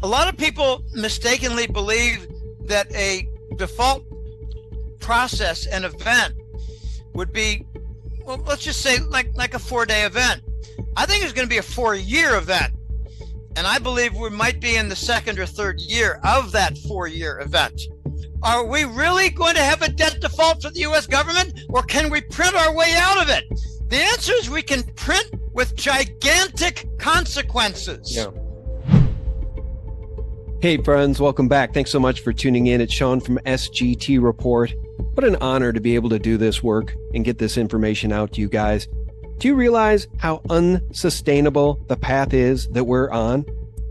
A lot of people mistakenly believe that a default process and event would be, well, let's just say like a 4-day event. I think it's going to be a 4-year event. And I believe we might be in the second or third year of that 4-year event. Are we really going to have a debt default for the U.S. government, or can we print our way out of it? The answer is we can print with gigantic consequences. Yeah. Hey friends, welcome back. Thanks so much for tuning in. It's Sean from SGT Report. What an honor to be able to do this work and get this information out to you guys. Do you realize how unsustainable the path is that we're on?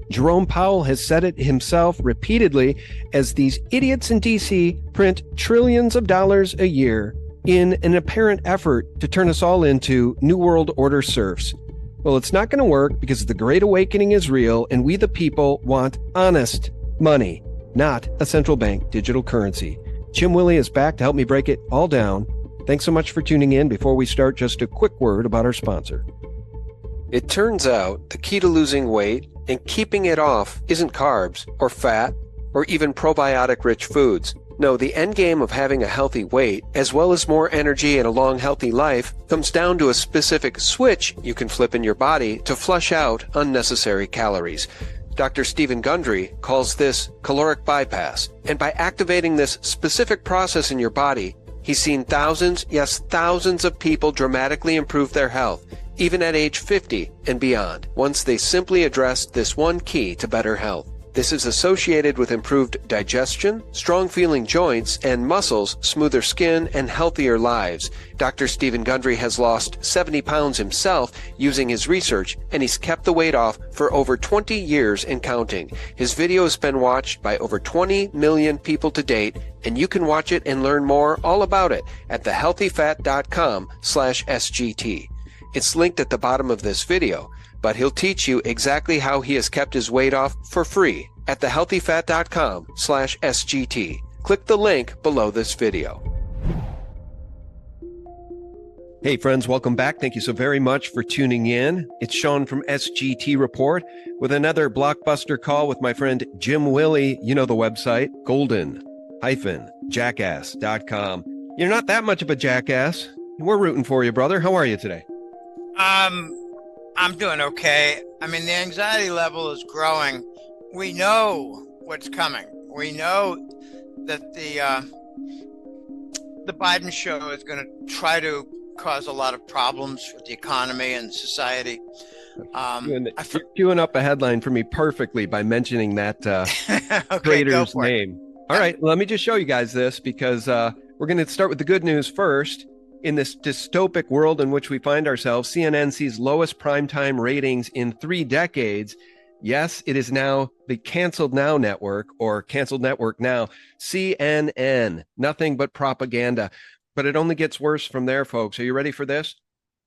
Jerome Powell has said it himself repeatedly as these idiots in DC print trillions of dollars a year in an apparent effort to turn us all into New World Order serfs. Well, it's not going to work because the Great Awakening is real and we the people want honest money, not a central bank digital currency. Jim Willie is back to help me break it all down. Thanks so much for tuning in. Before we start, just a quick word about our sponsor. It turns out the key to losing weight and keeping it off isn't carbs or fat or even probiotic-rich foods. No, the end game of having a healthy weight, as well as more energy and a long, healthy life, comes down to a specific switch you can flip in your body to flush out unnecessary calories. Dr. Stephen Gundry calls this caloric bypass. And by activating this specific process in your body, he's seen thousands, yes, thousands of people dramatically improve their health, even at age 50 and beyond, once they simply addressed this one key to better health. This is associated with improved digestion, strong-feeling joints and muscles, smoother skin, and healthier lives. Dr. Stephen Gundry has lost 70 pounds himself using his research, and he's kept the weight off for over 20 years and counting. His video has been watched by over 20 million people to date, and you can watch it and learn more all about it at thehealthyfat.com/SGT. It's linked at the bottom of this video, but he'll teach you exactly how he has kept his weight off for free at thehealthyfat.com/SGT. Click the link below this video. Hey friends, welcome back. Thank you so very much for tuning in. It's Sean from SGT Report with another blockbuster call with my friend Jim Willie. You know the website, golden-jackass.com. You're not that much of a jackass. We're rooting for you, brother. How are you today? I'm doing okay. I mean, the anxiety level is growing. We know what's coming. We know that the Biden show is going to try to cause a lot of problems for the economy and society. You're queuing up a headline for me perfectly by mentioning that Okay, traitor's name. All right, let me just show you guys this because we're going to start with the good news first. In this dystopic world in which we find ourselves, CNN sees lowest primetime ratings in 3 decades. Yes, it is now the Canceled Now Network, or Canceled Network Now, CNN. Nothing but propaganda. But it only gets worse from there, folks. Are you ready for this?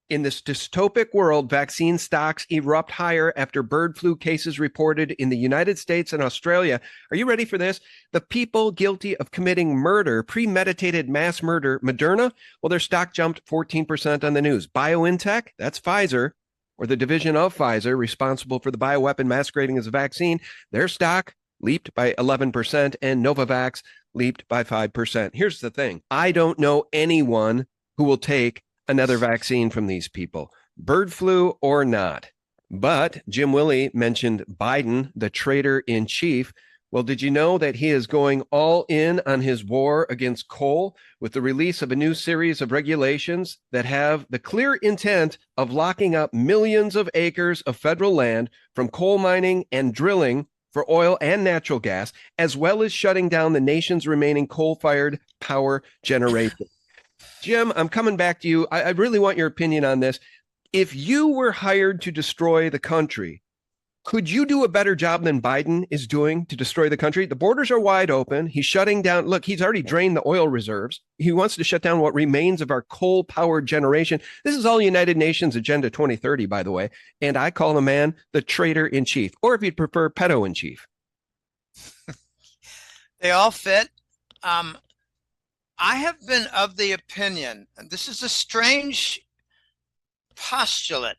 In this dystopic world, vaccine stocks erupt higher after bird flu cases reported in the United States and Australia. Are you ready for this? The people guilty of committing murder, premeditated mass murder, Moderna, well, their stock jumped 14% on the news. BioNTech, that's Pfizer, or the division of Pfizer responsible for the bioweapon masquerading as a vaccine, their stock leaped by 11%, and Novavax leaped by 5%. Here's the thing. I don't know anyone who will take another vaccine from these people, bird flu or not. But Jim Willie mentioned Biden, the traitor in chief. Well, did you know that he is going all in on his war against coal with the release of a new series of regulations that have the clear intent of locking up millions of acres of federal land from coal mining and drilling for oil and natural gas, as well as shutting down the nation's remaining coal-fired power generation? Jim, I'm coming back to you. I really want your opinion on this. If you were hired to destroy the country, could you do a better job than Biden is doing to destroy the country? The borders are wide open. He's shutting down. Look, he's already drained the oil reserves. He wants to shut down what remains of our coal-powered generation. This is all United Nations Agenda 2030, by the way. And I call the man the traitor in chief, or if you'd prefer, pedo in chief. They all fit. I have been of the opinion, and this is a strange postulate,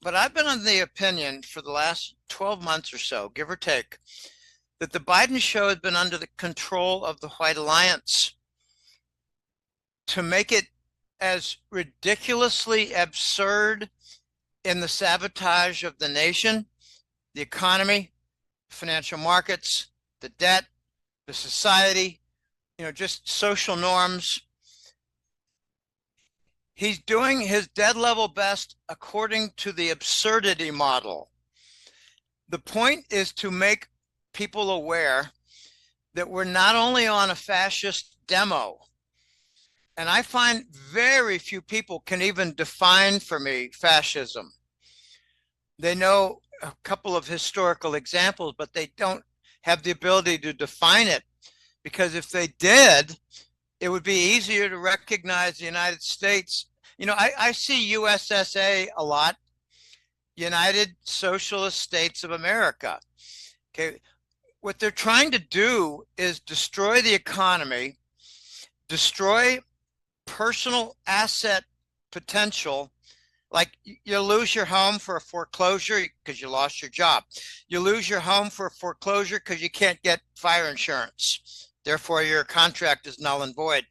But I've been on the opinion for the last 12 months or so, give or take, that the Biden show has been under the control of the White Alliance to make it as ridiculously absurd in the sabotage of the nation, the economy, financial markets, the debt, the society, just social norms. He's doing his dead level best according to the absurdity model. The point is to make people aware that we're not only on a fascist demo, and I find very few people can even define for me fascism. They know a couple of historical examples, but they don't have the ability to define it, because if they did, it would be easier to recognize the United States. I see USSA a lot, United Socialist States of America. Okay, what they're trying to do is destroy the economy, destroy personal asset potential. Like, you lose your home for a foreclosure because you lost your job. You lose your home for a foreclosure because you can't get fire insurance. Therefore, your contract is null and void.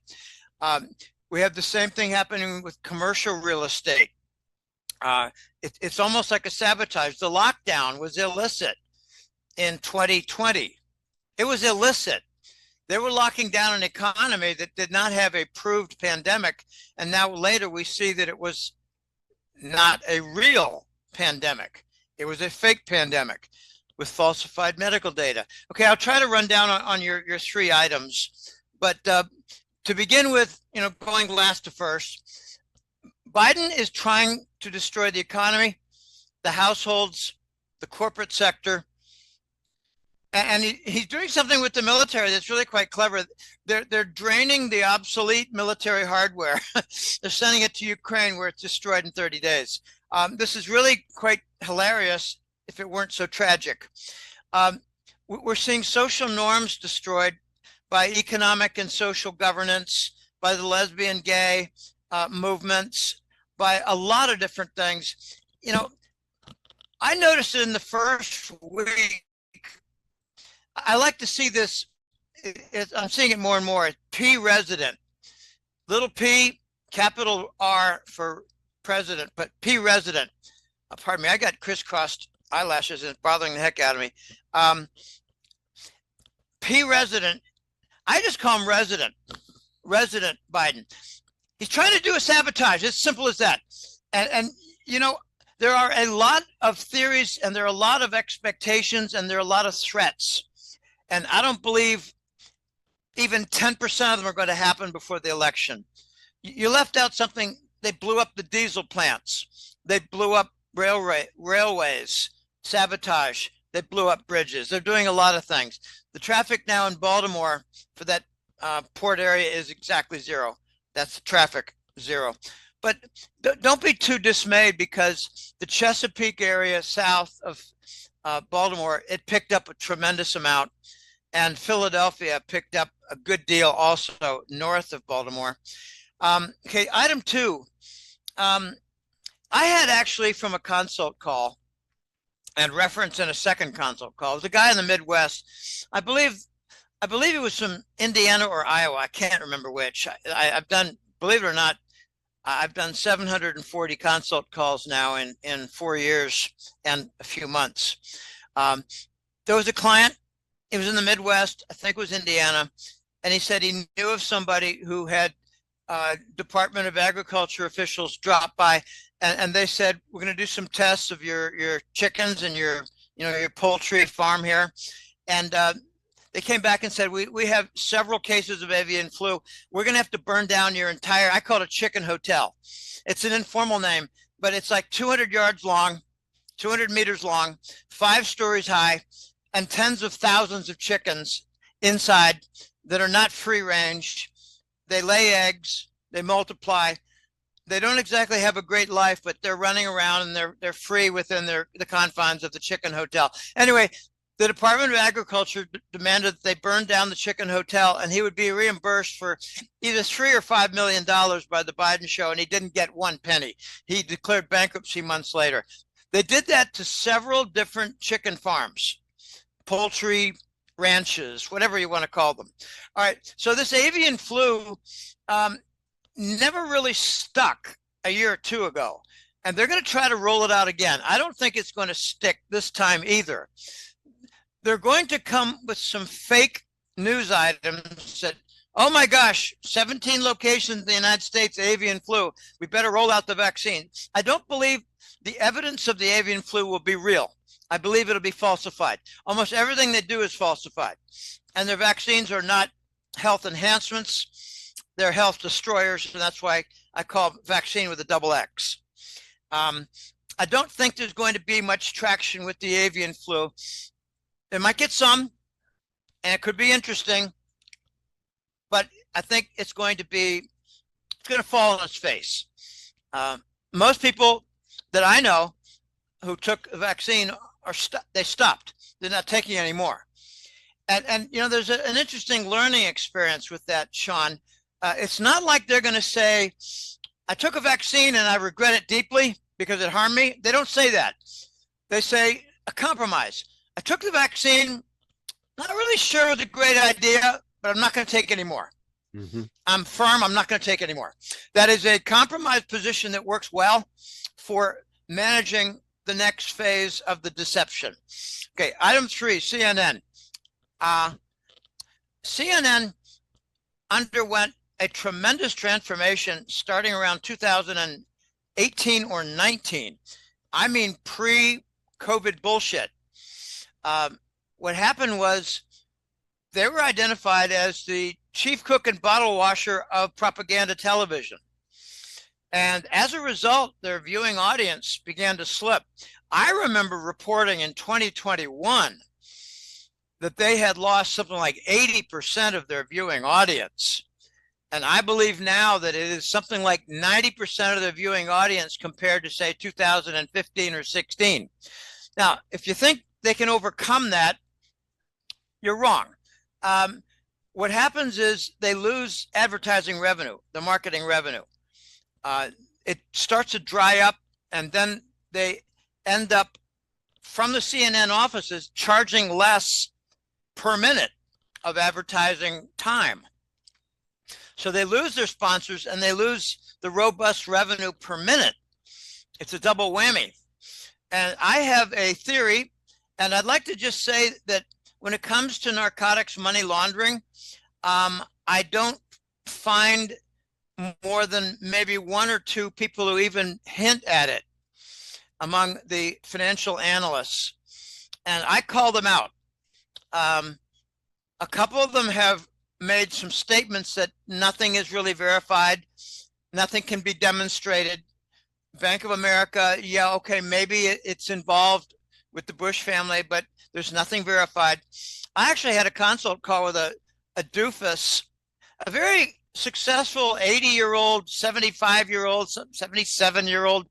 We have the same thing happening with commercial real estate. It's almost like a sabotage. The lockdown was illicit in 2020. It was illicit. They were locking down an economy that did not have a proved pandemic. And now later we see that it was not a real pandemic. It was a fake pandemic with falsified medical data. Okay, I'll try to run down on your three items. But to begin with, going last to first, Biden is trying to destroy the economy, the households, the corporate sector, and he's doing something with the military that's really quite clever. They're draining the obsolete military hardware. They're sending it to Ukraine, where it's destroyed in 30 days. This is really quite hilarious if it weren't so tragic. We're seeing social norms destroyed by economic and social governance, by the lesbian, gay movements, by a lot of different things. I noticed it in the first week. I like to see this. I'm seeing it more and more. P resident, little p, capital R for president, but P resident. Pardon me, I got crisscrossed eyelashes and it's bothering the heck out of me. P resident, I just call him resident Biden. He's trying to do a sabotage. It's simple as that. And there are a lot of theories, and there are a lot of expectations, and there are a lot of threats. And I don't believe even 10% of them are going to happen before the election. You left out something. They blew up the diesel plants. They blew up railways, sabotage. They blew up bridges. They're doing a lot of things. The traffic now in Baltimore for that port area is exactly zero. That's the traffic, zero. But don't be too dismayed, because the Chesapeake area south of Baltimore, it picked up a tremendous amount. And Philadelphia picked up a good deal also north of Baltimore. Okay, item two. I had actually, from a consult call and reference in a second consult call, it was a guy in the Midwest. I believe it was from Indiana or Iowa. I can't remember which. I've done, believe it or not, I've done 740 consult calls now in 4 years and a few months. There was a client. It was in the Midwest, I think it was Indiana, and he said he knew of somebody who had Department of Agriculture officials drop by, and they said, we're going to do some tests of your chickens and your poultry farm here. And they came back and said, we have several cases of avian flu. We're going to have to burn down your entire, I call it a chicken hotel. It's an informal name, but it's like 200 yards long, 200 meters long, 5 stories high, and tens of thousands of chickens inside that are not free range. They lay eggs, they multiply. They don't exactly have a great life, but they're running around and they're free within the confines of the chicken hotel. Anyway, the Department of Agriculture demanded that they burn down the chicken hotel, and he would be reimbursed for either $3 or $5 million by the Biden show, and he didn't get one penny. He declared bankruptcy months later. They did that to several different chicken farms, poultry ranches, whatever you want to call them. All right, so this avian flu never really stuck a year or two ago, and they're going to try to roll it out again. I don't think it's going to stick this time either. They're going to come with some fake news items that, oh my gosh, 17 locations in the United States, avian flu. We better roll out the vaccine. I don't believe the evidence of the avian flu will be real. I believe it'll be falsified. Almost everything they do is falsified. And their vaccines are not health enhancements. They're health destroyers. And that's why I call vaccine with a double X. I don't think there's going to be much traction with the avian flu. They might get some, and it could be interesting, but I think it's going to fall on its face. Most people that I know who took a vaccine they stopped. They're not taking any more. And you know, there's an interesting learning experience with that, Sean. It's not like they're going to say, I took a vaccine and I regret it deeply because it harmed me. They don't say that. They say a compromise. I took the vaccine, not really sure it was a great idea, but I'm not going to take any more. Mm-hmm. I'm firm, I'm not going to take any more. That is a compromised position that works well for managing the next phase of the deception. Okay, item 3, CNN. CNN underwent a tremendous transformation starting around 2018 or 19. I mean, pre-COVID bullshit. What happened was they were identified as the chief cook and bottle washer of propaganda television. And as a result, their viewing audience began to slip. I remember reporting in 2021 that they had lost something like 80% of their viewing audience. And I believe now that it is something like 90% of the viewing audience compared to, say, 2015 or 16. Now, if you think they can overcome that, you're wrong. What happens is they lose advertising revenue, the marketing revenue. It starts to dry up, and then they end up, from the CNN offices, charging less per minute of advertising time. So they lose their sponsors and they lose the robust revenue per minute. It's a double whammy. And I have a theory, and I'd like to just say that when it comes to narcotics money laundering, I don't find more than maybe 1 or 2 people who even hint at it among the financial analysts. And I call them out. A couple of them have made some statements that nothing is really verified, nothing can be demonstrated. Bank of America, yeah, okay, maybe it's involved with the Bush family, but there's nothing verified. I actually had a consult call with a doofus, a very successful 80-year-old, 75-year-old, 77-year-old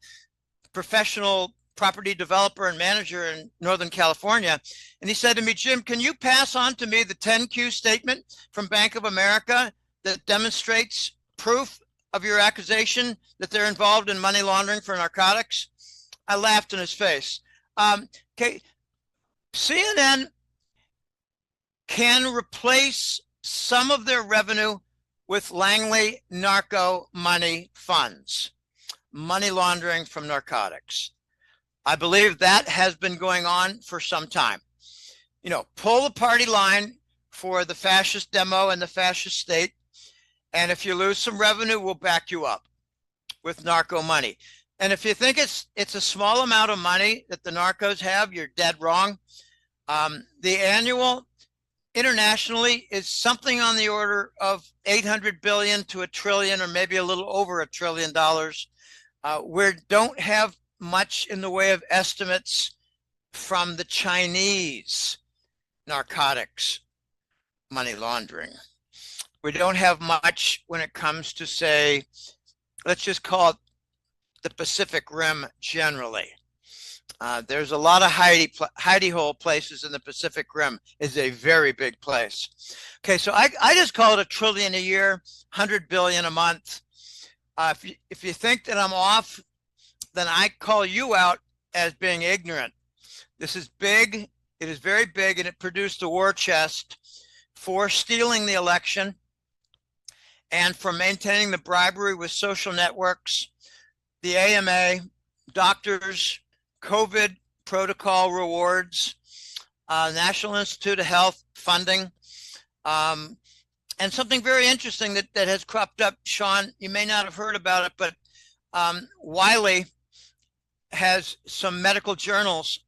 professional property developer and manager in Northern California. And he said to me, Jim, can you pass on to me the 10Q statement from Bank of America that demonstrates proof of your accusation that they're involved in money laundering for narcotics? I laughed in his face. Okay, CNN can replace some of their revenue with Langley narco money funds, money laundering from narcotics. I believe that has been going on for some time. You know, pull the party line for the fascist demo and the fascist state. And if you lose some revenue, we'll back you up with narco money. And if you think it's a small amount of money that the narcos have, you're dead wrong. The annual internationally is something on the order of 800 billion to $1 trillion, or maybe a little over $1 trillion. We don't have much in the way of estimates from the Chinese narcotics money laundering. We don't have much when it comes to, say, let's just call it the Pacific Rim generally. There's a lot of hidey hole places in the Pacific Rim. It's a very big place. Okay, so I just call it $1 trillion a year, 100 billion a month. If you think that I'm off, then I call you out as being ignorant. This is big. It is very big, and it produced a war chest for stealing the election and for maintaining the bribery with social networks, the AMA, doctors, COVID protocol rewards, National Institute of Health funding, and something very interesting that has cropped up. Sean, you may not have heard about it, but Wiley has some medical journals,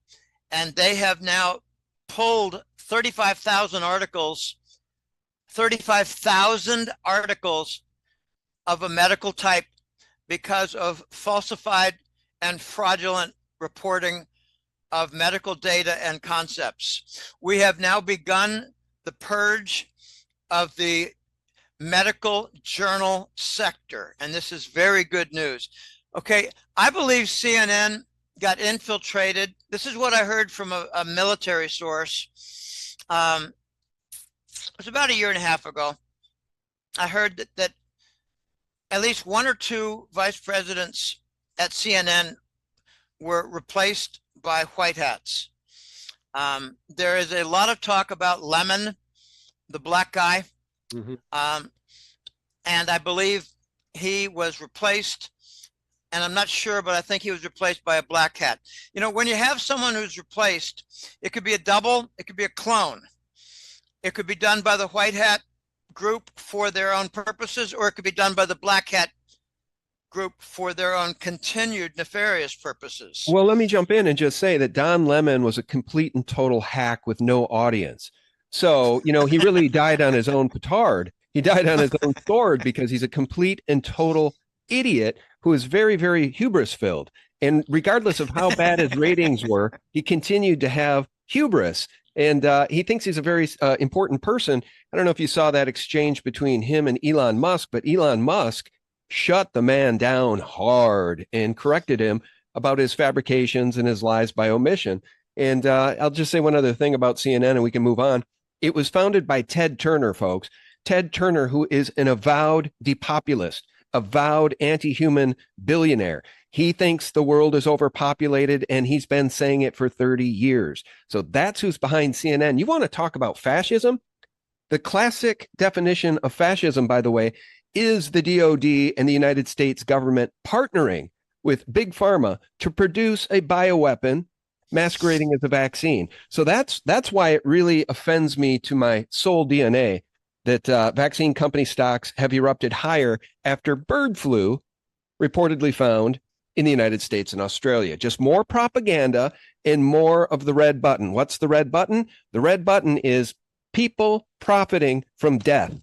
and they have now pulled 35,000 articles of a medical type because of falsified and fraudulent reporting of medical data and concepts. We have now begun the purge of the medical journal sector, and this is very good news. Okay, I believe CNN got infiltrated. This is what I heard from a military source. It was about a year and a half ago. I heard that at least one or two vice presidents at CNN were replaced by white hats. There is a lot of talk about Lemon, the black guy. Mm-hmm. And I believe he was replaced, and I'm not sure, but I think he was replaced by a black hat. You know, when you have someone who's replaced, it could be a double, it could be a clone. It could be done by the white hat group for their own purposes, or it could be done by the black hat group for their own continued nefarious purposes. Well, let me jump in and just say that Don Lemon was a complete and total hack with no audience. So, you know, he really died on his own petard. He died on his own sword because he's a complete and total idiot who is very, very hubris filled. And regardless of how bad his ratings were, he continued to have hubris. And he thinks he's a very important person. I don't know if you saw that exchange between him and Elon Musk, but Elon Musk shut the man down hard and corrected him about his fabrications and his lies by omission. And I'll just say one other thing about CNN and we can move on. It was founded by Ted Turner, folks. Ted Turner, who is an avowed depopulist, avowed anti-human billionaire. He thinks the world is overpopulated, and he's been saying it for 30 years. So that's who's behind CNN. You want to talk about fascism? The classic definition of fascism, by the way, is the DOD and the United States government partnering with Big Pharma to produce a bioweapon masquerading as a vaccine. So that's why it really offends me to my soul DNA that vaccine company stocks have erupted higher after bird flu reportedly found in the United States and Australia. Just more propaganda and more of the red button. What's the red button? The red button is people profiting from death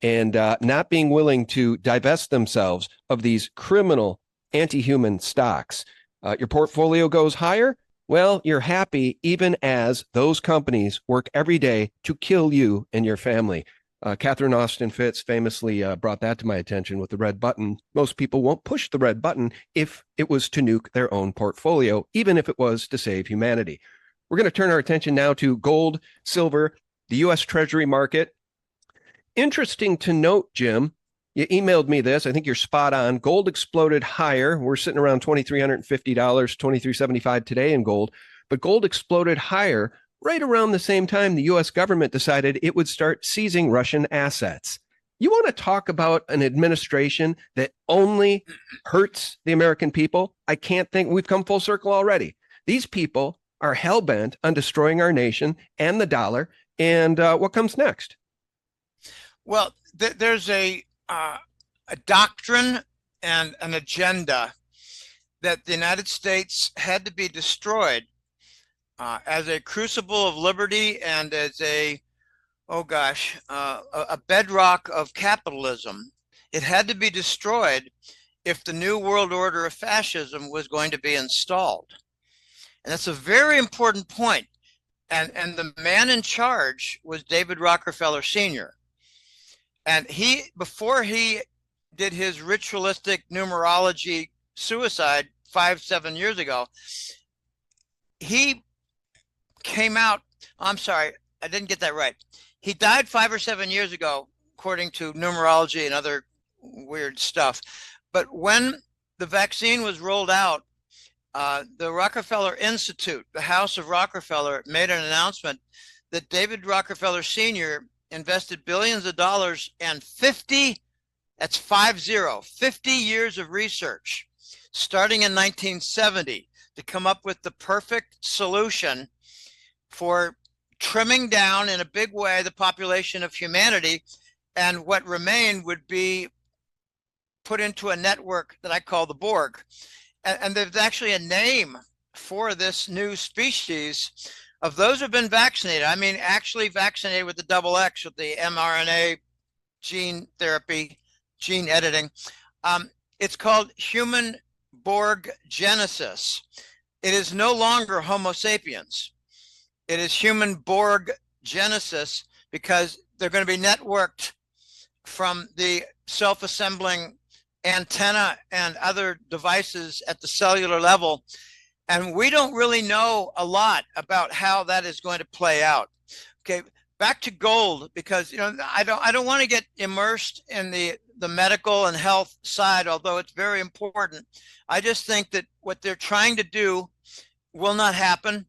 and not being willing to divest themselves of these criminal anti-human stocks. Your portfolio goes higher. Well, you're happy even as those companies work every day to kill you and your family. Catherine Austin Fitts famously brought that to my attention with the red button. Most people won't push the red button if it was to nuke their own portfolio, even if it was to save humanity. We're going to turn our attention now to gold, silver, the U.S. Treasury market. Interesting to note, Jim, you emailed me this. I think you're spot on. Gold exploded higher. We're sitting around $2,350, $2,375 today in gold, but gold exploded higher right around the same time the U.S. government decided it would start seizing Russian assets. You want to talk about an administration that only hurts the American people? I can't think. We've come full circle already. These people are hell-bent on destroying our nation and the dollar. And what comes next? Well, there's a doctrine and an agenda that the United States had to be destroyed as a crucible of liberty and as a bedrock of capitalism. It had to be destroyed if the new world order of fascism was going to be installed. And that's a very important point. And the man in charge was David Rockefeller Sr. And before he did his ritualistic numerology suicide 5-7 years ago, he came out, I'm sorry, I didn't get that right. He died 5 or 7 years ago, according to numerology and other weird stuff. But when the vaccine was rolled out, The Rockefeller Institute, the House of Rockefeller, made an announcement that David Rockefeller Sr. invested billions of dollars and 50, that's 50 years of research, starting in 1970, to come up with the perfect solution for trimming down in a big way the population of humanity, and what remained would be put into a network that I call the Borg. And there's actually a name for this new species of those who've been vaccinated. I mean, actually vaccinated with the double X, with the mRNA gene therapy, gene editing. It's called human Borg genesis. It is no longer Homo sapiens. It is human Borg genesis, because they're going to be networked from the self-assembling antenna and other devices at the cellular level. And we don't really know a lot about how that is going to play out. Okay, back to gold, because I don't want to get immersed in the medical and health side, although it's very important. I just think that what they're trying to do will not happen.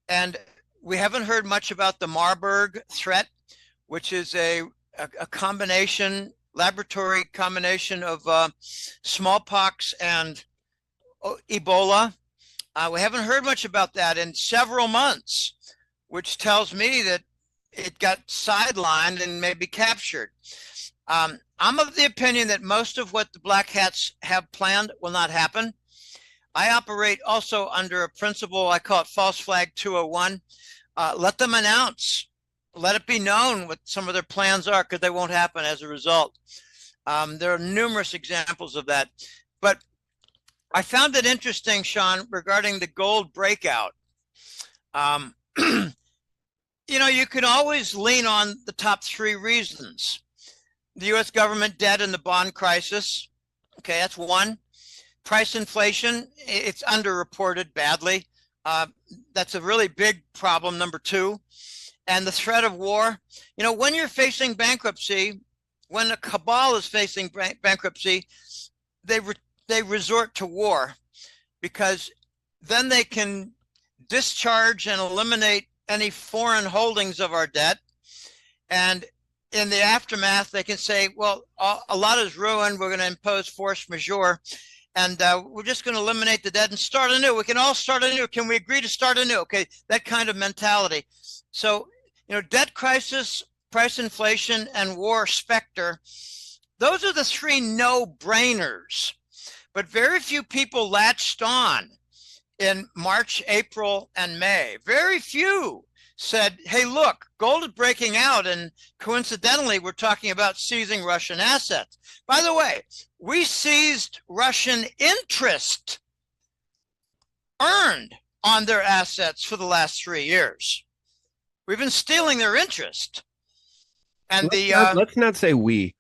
And we haven't heard much about the Marburg threat, which is a combination, laboratory combination of smallpox and Ebola. We haven't heard much about that in several months, which tells me that it got sidelined and maybe captured. I'm of the opinion that most of what the black hats have planned will not happen. I operate also under a principle, I call it false flag 201. Let them announce, let it be known what some of their plans are, because they won't happen as a result. There are numerous examples of that. But I found it interesting, Sean, regarding the gold breakout. You can always lean on the top three reasons. The US government debt and the bond crisis. Okay, that's one. Price inflation, it's underreported badly. That's a really big problem, number two. And the threat of war. When you're facing bankruptcy, when a cabal is facing bankruptcy, they resort to war, because then they can discharge and eliminate any foreign holdings of our debt. And in the aftermath, they can say, well, a lot is ruined. We're going to impose force majeure. And we're just going to eliminate the debt and start anew. We can all start anew. Can we agree to start anew? Okay, that kind of mentality. So, debt crisis, price inflation, and war specter, those are the three no-brainers. But very few people latched on in March, April, and May. Very few said, hey, look, gold is breaking out, and coincidentally, we're talking about seizing Russian assets. By the way, we seized Russian interest earned on their assets for the last 3 years. We've been stealing their interest. And let's not say we.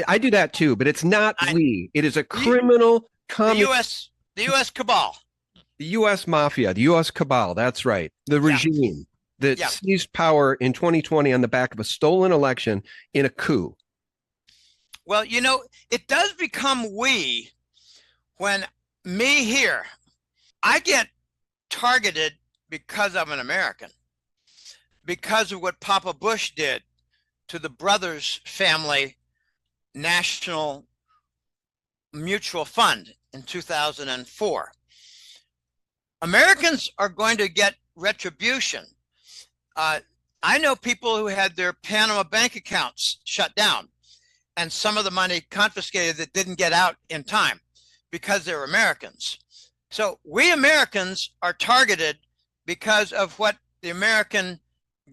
I do that too, but it's not we. It is a criminal communist. The U.S. cabal. The U.S. mafia, the U.S. cabal, that's right. The regime that seized power in 2020 on the back of a stolen election in a coup. Well, it does become we when me here, I get targeted because I'm an American, because of what Papa Bush did to the Brothers Family National Mutual Fund in 2004. Americans are going to get retribution. I know people who had their Panama bank accounts shut down and some of the money confiscated that didn't get out in time because they're Americans. So we Americans are targeted because of what the American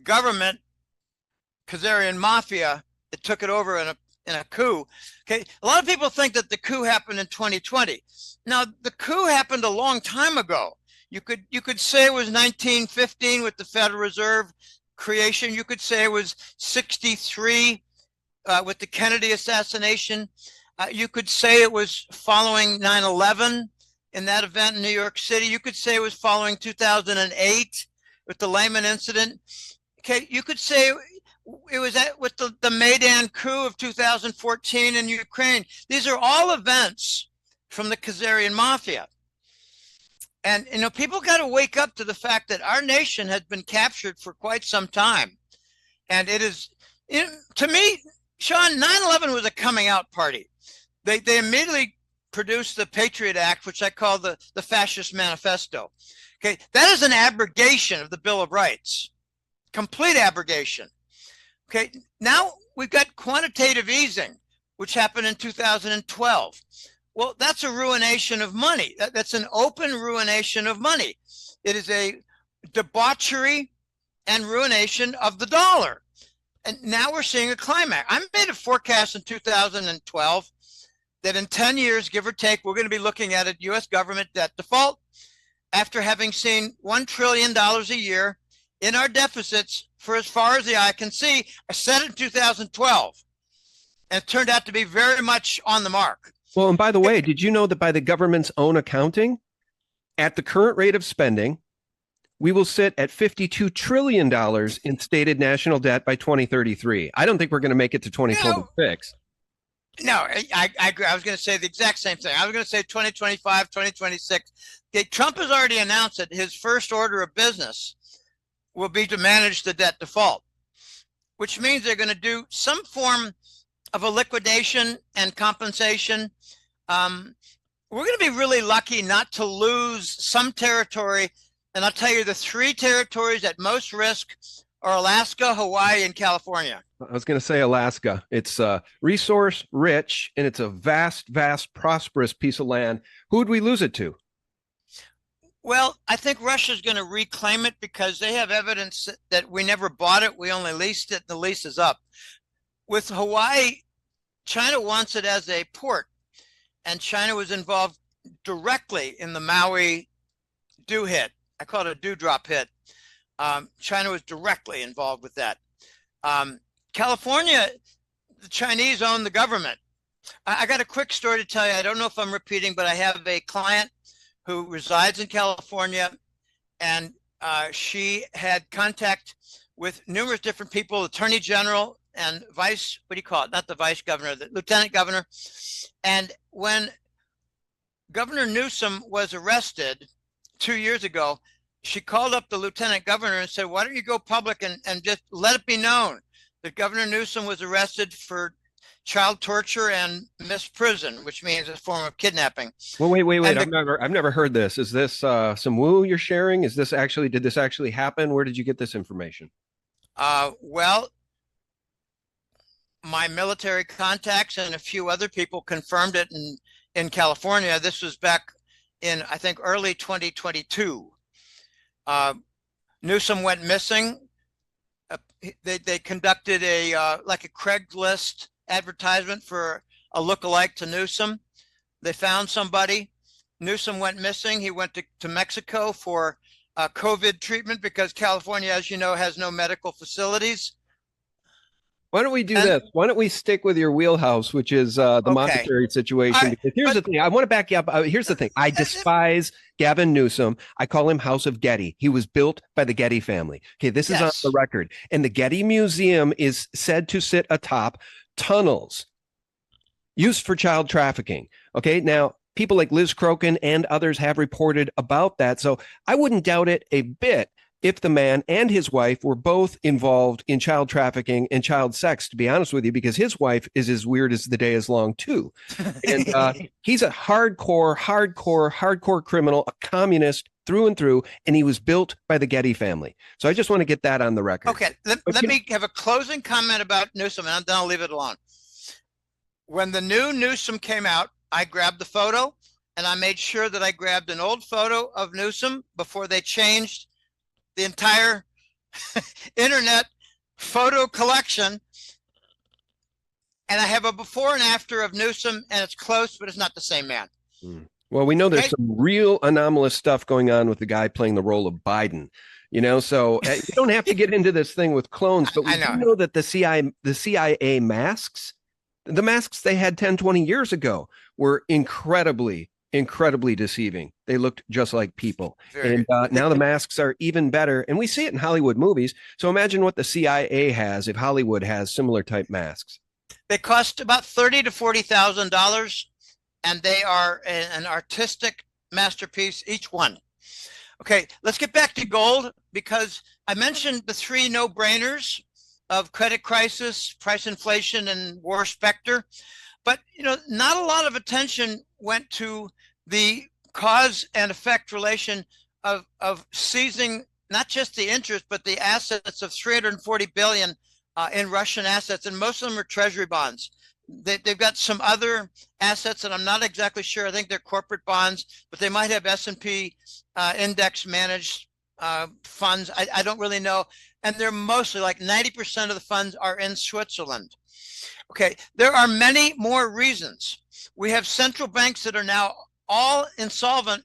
government, Khazarian mafia, that took it over in a coup. Okay, a lot of people think that the coup happened in 2020. Now, the coup happened a long time ago. You could say it was 1915 with the Federal Reserve creation. You could say it was 63 with the Kennedy assassination. You could say it was following 9/11 in that event in New York City. You could say it was following 2008 with the Lehman incident. Okay, you could say it was with the Maidan coup of 2014 in Ukraine. These are all events from the Khazarian mafia. And, people got to wake up to the fact that our nation has been captured for quite some time. And it is, to me, Sean, 9/11 was a coming out party. They immediately produced the Patriot Act, which I call the fascist manifesto. Okay, that is an abrogation of the Bill of Rights, complete abrogation. Okay, now we've got quantitative easing, which happened in 2012. Well, that's a ruination of money. That's an open ruination of money. It is a debauchery and ruination of the dollar. And now we're seeing a climax. I made a forecast in 2012 that in 10 years, give or take, we're going to be looking at a U.S. government debt default after having seen $1 trillion a year in our deficits for as far as the eye can see. I said it in 2012, and it turned out to be very much on the mark. Well, and by the way, did you know that by the government's own accounting, at the current rate of spending, we will sit at $52 trillion in stated national debt by 2033. I don't think we're going to make it to 2026. No, I agree. I was going to say the exact same thing. I was going to say 2025, 2026. Okay, Trump has already announced that his first order of business will be to manage the debt default, which means they're going to do some form of a liquidation and compensation. We're going to be really lucky not to lose some territory. And I'll tell you, the three territories at most risk are Alaska, Hawaii, and California. I was going to say Alaska. It's resource rich, and it's a vast, vast, prosperous piece of land. Who would we lose it to? Well, I think Russia's going to reclaim it because they have evidence that we never bought it. We only leased it. The lease is up. With Hawaii, China wants it as a port, and China was involved directly in the Maui dew hit. I call it a dewdrop hit. China was directly involved with that. California, the Chinese own the government. I got a quick story to tell you. I don't know if I'm repeating, but I have a client who resides in California, and she had contact with numerous different people, Attorney General and Vice, what do you call it? Not the Vice Governor, the Lieutenant Governor. And when Governor Newsom was arrested 2 years ago, she called up the Lieutenant Governor and said, why don't you go public and just let it be known that Governor Newsom was arrested for child torture and misprison, which means a form of kidnapping. Well, wait. I've never heard this. Is this some woo you're sharing? Did this actually happen? Where did you get this information? Well, my military contacts and a few other people confirmed it in California. This was back in, I think, early 2022. Newsom went missing. They conducted like a Craigslist advertisement for a lookalike to Newsom. They found somebody. Newsom went missing. He went to Mexico for COVID treatment because California, as you know, has no medical facilities. Why don't we do this? Why don't we stick with your wheelhouse, which is the monetary situation? Because here's the thing. I want to back you up. Here's the thing. I despise Gavin Newsom. I call him House of Getty. He was built by the Getty family. Okay, this is on the record. And the Getty Museum is said to sit atop tunnels used for child trafficking. Okay, now people like Liz Crokin and others have reported about that. So I wouldn't doubt it a bit if the man and his wife were both involved in child trafficking and child sex, to be honest with you, because his wife is as weird as the day is long, too. And he's a hardcore criminal, a communist through and through, and he was built by the Getty family. So I just want to get that on the record. Okay, let me have a closing comment about Newsom, and then I'll leave it alone. When the new Newsom came out, I grabbed the photo, and I made sure that I grabbed an old photo of Newsom before they changed the entire internet photo collection. And I have a before and after of Newsom, and it's close, but it's not the same man. Well, we know there's some real anomalous stuff going on with the guy playing the role of Biden, so you don't have to get into this thing with clones, but we know that the CIA masks, the masks they had 10, 20 years ago were incredibly deceiving. They looked just like people. And now the masks are even better. And we see it in Hollywood movies. So imagine what the CIA has if Hollywood has similar type masks. They cost about $30,000 to $40,000, and they are an artistic masterpiece, each one. Okay, let's get back to gold, because I mentioned the three no-brainers of credit crisis, price inflation, and war specter. But not a lot of attention went to the cause and effect relation of seizing not just the interest, but the assets of 340 billion in Russian assets, and most of them are treasury bonds. They've got some other assets, and I'm not exactly sure. I think they're corporate bonds, but they might have S&P index managed funds. I don't really know. And they're mostly, like 90% of the funds are in Switzerland. Okay, there are many more reasons. We have central banks that are now all insolvent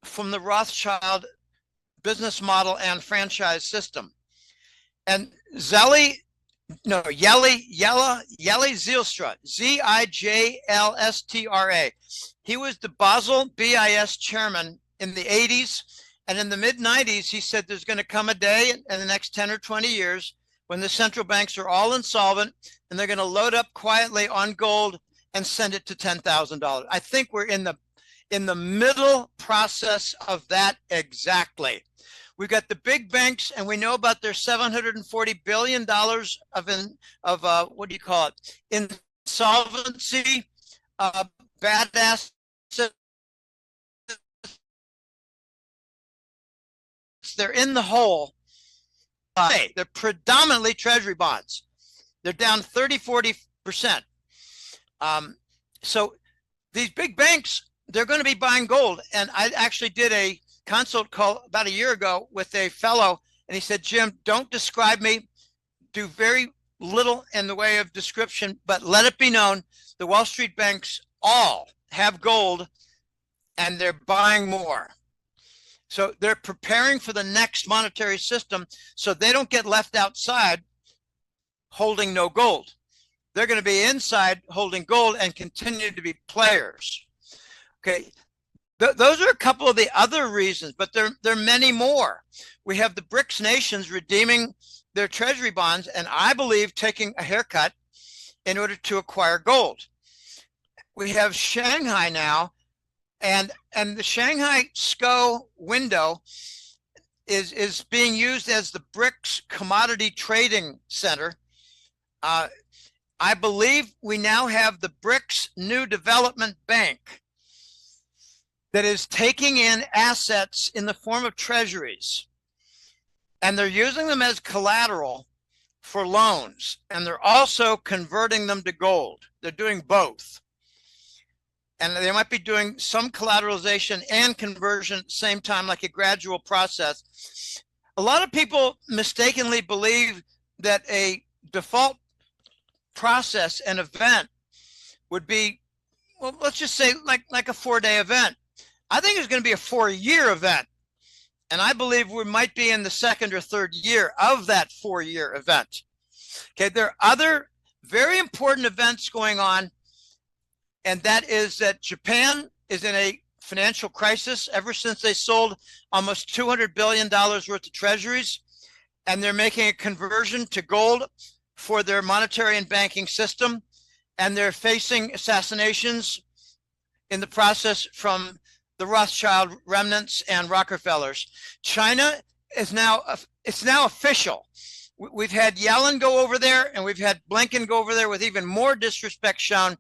from the Rothschild business model and franchise system. And Yeli Zylstra, Zijlstra. He was the Basel BIS chairman in the 80s. And in the mid-90s, he said there's going to come a day in the next 10 or 20 years when the central banks are all insolvent and they're going to load up quietly on gold and send it to $10,000. I think we're in the middle process of that exactly. We've got the big banks, and we know about their $740 billion of what do you call it? Insolvency, bad assets. They're in the hole. They're predominantly treasury bonds. They're down 30–40%. So these big banks, they're going to be buying gold. And I actually did a consult call about a year ago with a fellow, and he said, Jim, don't describe me. Do very little in the way of description, but let it be known the Wall Street banks all have gold, and they're buying more. So they're preparing for the next monetary system so they don't get left outside holding no gold. They're going to be inside holding gold and continue to be players. Okay, those are a couple of the other reasons, but there are many more. We have the BRICS nations redeeming their treasury bonds, and I believe taking a haircut in order to acquire gold. We have Shanghai now, and the Shanghai SCO window is being used as the BRICS commodity trading center. I believe we now have the BRICS New Development Bank that is taking in assets in the form of treasuries, and they're using them as collateral for loans, and they're also converting them to gold. They're doing both. And they might be doing some collateralization and conversion at the same time, like a gradual process. A lot of people mistakenly believe that a default process, an event, would be, well, let's just say like a 4-day event. I think it's going to be a 4-year event. And I believe we might be in the second or third year of that 4-year event. Okay, there are other very important events going on, and that is that Japan is in a financial crisis ever since they sold almost $200 billion worth of treasuries, and they're making a conversion to gold for their monetary and banking system, and they're facing assassinations in the process from the Rothschild remnants and Rockefellers. China is now, it's now official. We've had Yellen go over there, and we've had Blinken go over there with even more disrespect shown.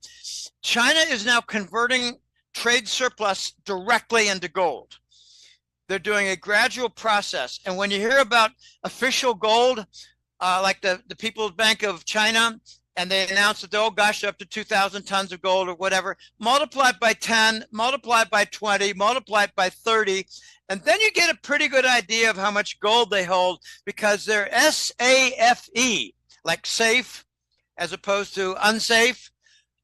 China is now converting trade surplus directly into gold. They're doing a gradual process. And when you hear about official gold, like the People's Bank of China, and they announced that, oh gosh, up to 2,000 tons of gold or whatever, multiply it by 10, multiply it by 20, multiply it by 30, and then you get a pretty good idea of how much gold they hold, because they're SAFE, like safe as opposed to unsafe.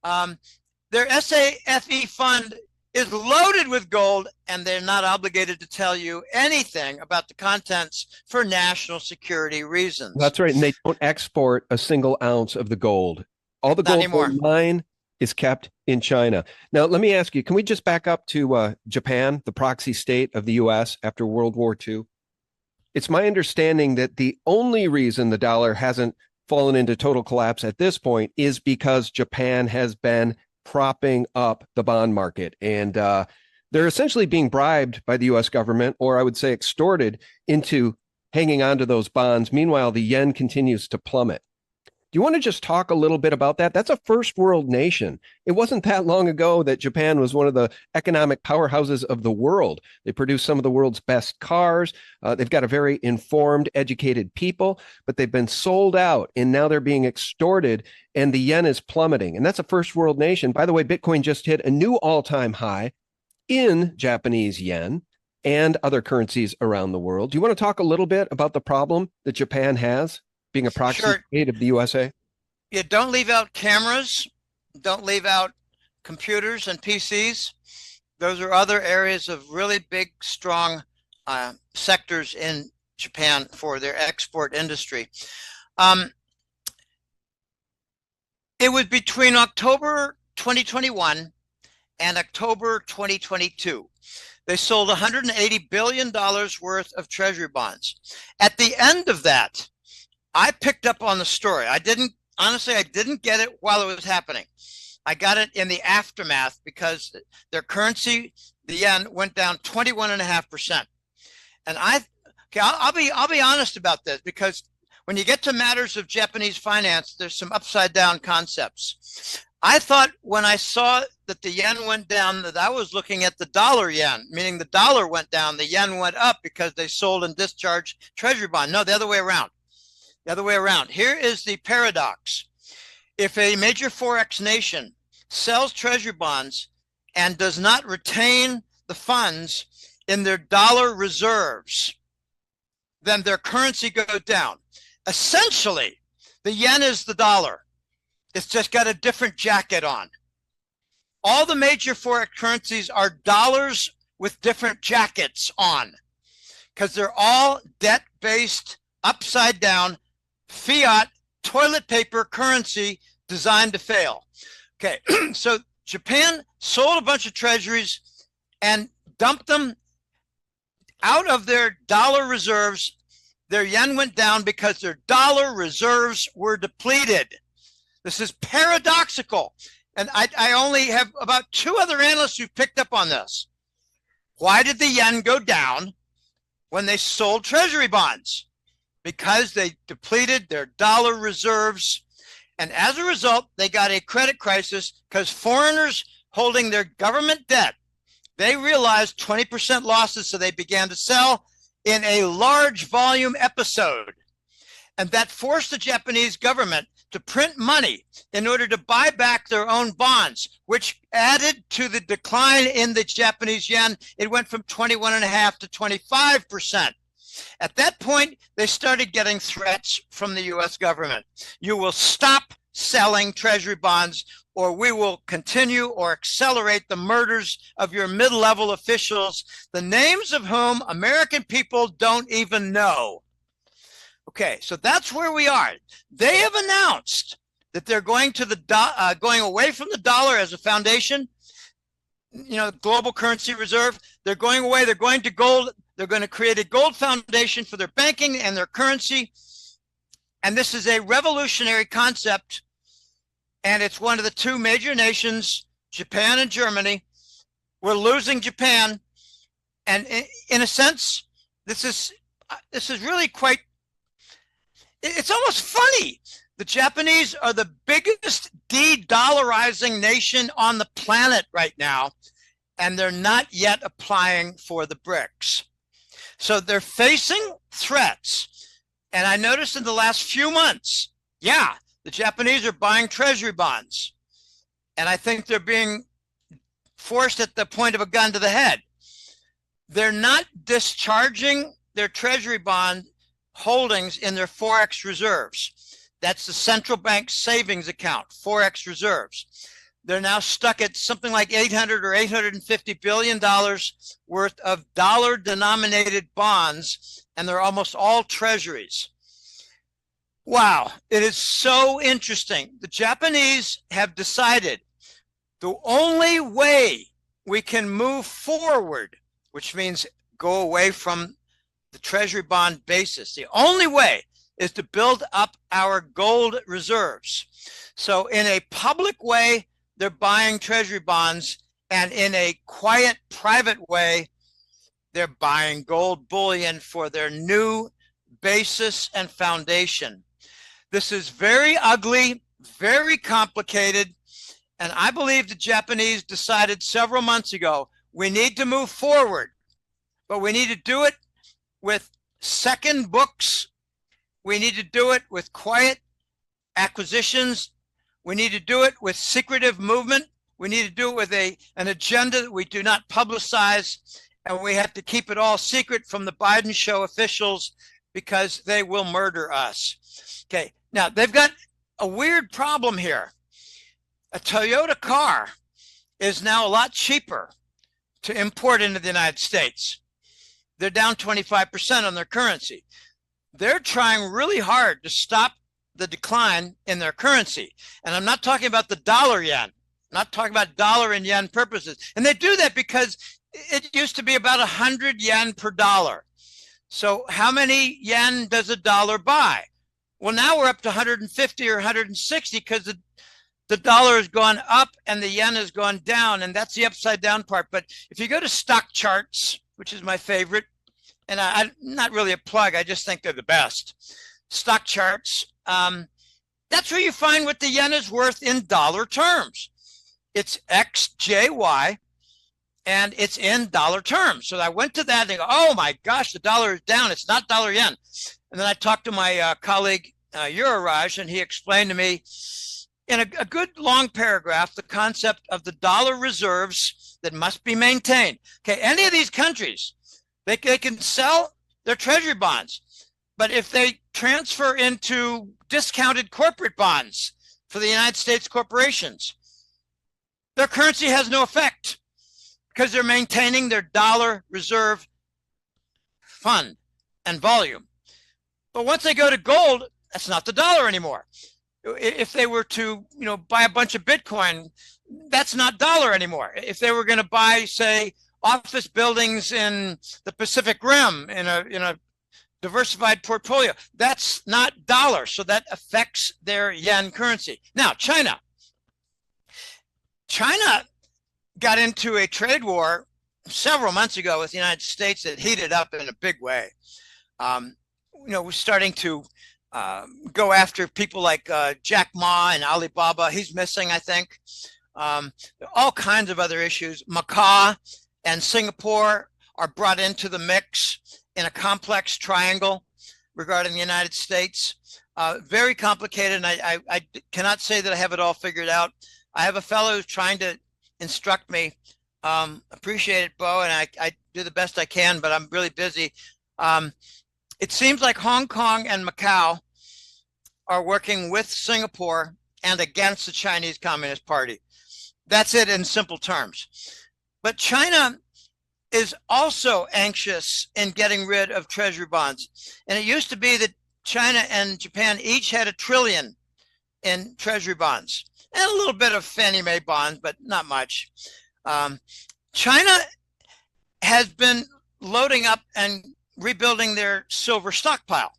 Their SAFE fund is loaded with gold, and they're not obligated to tell you anything about the contents for national security reasons. That's right. And they don't export a single ounce of the gold. All the gold they mine is kept in China. Now, let me ask you, can we just back up to Japan, the proxy state of the U.S. after World War II? It's my understanding that the only reason the dollar hasn't fallen into total collapse at this point is because Japan has been propping up the bond market. And They're essentially being bribed by the US government, or I would say extorted into hanging on to those bonds. Meanwhile, the yen continues to plummet. Do you want to just talk a little bit about that? That's a first world nation. It wasn't that long ago that Japan was one of the economic powerhouses of the world. They produce some of the world's best cars. They've got a very informed, educated people, but they've been sold out and now they're being extorted and the yen is plummeting. And that's a first world nation. By the way, Bitcoin just hit a new all-time high in Japanese yen and other currencies around the world. Do you want to talk a little bit about the problem that Japan has, being a proxy state of the USA? Yeah, don't leave out cameras. Don't leave out computers and PCs. Those are other areas of really big, strong sectors in Japan for their export industry. It was between October 2021 and October 2022. They sold $180 billion worth of treasury bonds. At the end of that, I picked up on the story. Honestly, I didn't get it while it was happening. I got it in the aftermath because their currency, the yen, went down 21.5%. And I'll be honest about this, because when you get to matters of Japanese finance, there's some upside down concepts. I thought when I saw that the yen went down, that I was looking at the dollar yen, meaning the dollar went down, the yen went up because they sold and discharged treasury bond. No, the other way around. The other way around. Here is the paradox. If a major Forex nation sells treasury bonds and does not retain the funds in their dollar reserves, then their currency goes down. Essentially, the yen is the dollar. It's just got a different jacket on. All the major Forex currencies are dollars with different jackets on, because they're all debt-based, upside down, fiat toilet paper currency designed to fail. Okay, so Japan sold a bunch of treasuries and dumped them out of their dollar reserves. Their yen went down because their dollar reserves were depleted. This is paradoxical. And I only have about 2 other analysts who picked up on this. Why did the yen go down when they sold treasury bonds? Because they depleted their dollar reserves. And as a result, they got a credit crisis because foreigners holding their government debt, they realized 20% losses, so they began to sell in a large volume episode. And that forced the Japanese government to print money in order to buy back their own bonds, which added to the decline in the Japanese yen. It went from 21.5% to 25%. At that point, they started getting threats from the US government. You will stop selling treasury bonds, or we will continue or accelerate the murders of your mid-level officials, the names of whom American people don't even know. Okay, so that's where we are. They have announced that they're going to going away from the dollar as a foundation, global currency reserve. They're going away. They're going to gold. They're going to create a gold foundation for their banking and their currency. And this is a revolutionary concept. And it's one of the 2 major nations, Japan and Germany. We're losing Japan. And in a sense, this is really quite, it's almost funny. The Japanese are the biggest de-dollarizing nation on the planet right now, and they're not yet applying for the BRICS. So they're facing threats. And I noticed in the last few months, the Japanese are buying treasury bonds. And I think they're being forced at the point of a gun to the head. They're not discharging their treasury bond holdings in their Forex reserves. That's the central bank savings account, Forex reserves. They're now stuck at something like $800 or $850 billion worth of dollar-denominated bonds, and they're almost all treasuries. Wow, it is so interesting. The Japanese have decided the only way we can move forward, which means go away from the treasury bond basis, the only way is to build up our gold reserves. So in a public way, they're buying treasury bonds, And in a quiet, private way, they're buying gold bullion for their new basis and foundation. This is very ugly, very complicated. And I believe the Japanese decided several months ago, we need to move forward, but we need to do it with second books. We need to do it with quiet acquisitions. We need to do it with secretive movement. We need to do it with an agenda that we do not publicize, and we have to keep it all secret from the Biden show officials because they will murder us. Okay, now they've got a weird problem here. A Toyota car is now a lot cheaper to import into the United States. They're down 25% on their currency. They're trying really hard to stop the decline in their currency. And I'm not talking about the dollar yen, I'm not talking about dollar and yen purposes. And they do that because it used to be about 100 yen per dollar. So how many yen does a dollar buy? Well, now we're up to 150 or 160 because the dollar has gone up and the yen has gone down, and that's the upside down part. But if you go to stock charts, which is my favorite, and I'm not really a plug, I just think they're the best. Stock charts, that's where you find what the yen is worth in dollar terms. It's XJY, and it's in dollar terms. So I went to that and they go, oh my gosh, the dollar is down. It's not dollar yen. And then I talked to my colleague, Uraraj, and he explained to me in a good long paragraph the concept of the dollar reserves that must be maintained. Okay, any of these countries, they can sell their treasury bonds, but if they transfer into discounted corporate bonds for the United States corporations, their currency has no effect because they're maintaining their dollar reserve fund and volume. But once they go to gold, that's not the dollar anymore. If they were to, buy a bunch of Bitcoin, that's not dollar anymore. If they were going to buy, say, office buildings in the Pacific Rim in a diversified portfolio, that's not dollar. So that affects their yen currency. Now, China got into a trade war several months ago with the United States that heated up in a big way. We're starting to go after people like Jack Ma and Alibaba. He's missing, I think. All kinds of other issues. Macau and Singapore are brought into the mix in a complex triangle regarding the United States. Very complicated, and I cannot say that I have it all figured out. I have a fellow who's trying to instruct me. Appreciate it, Bo, and I do the best I can, but I'm really busy. It seems like Hong Kong and Macau are working with Singapore and against the Chinese Communist Party. That's it in simple terms. But China is also anxious in getting rid of treasury bonds. And it used to be that China and Japan each had $1 trillion in treasury bonds and a little bit of Fannie Mae bonds, but not much. China has been loading up and rebuilding their silver stockpile.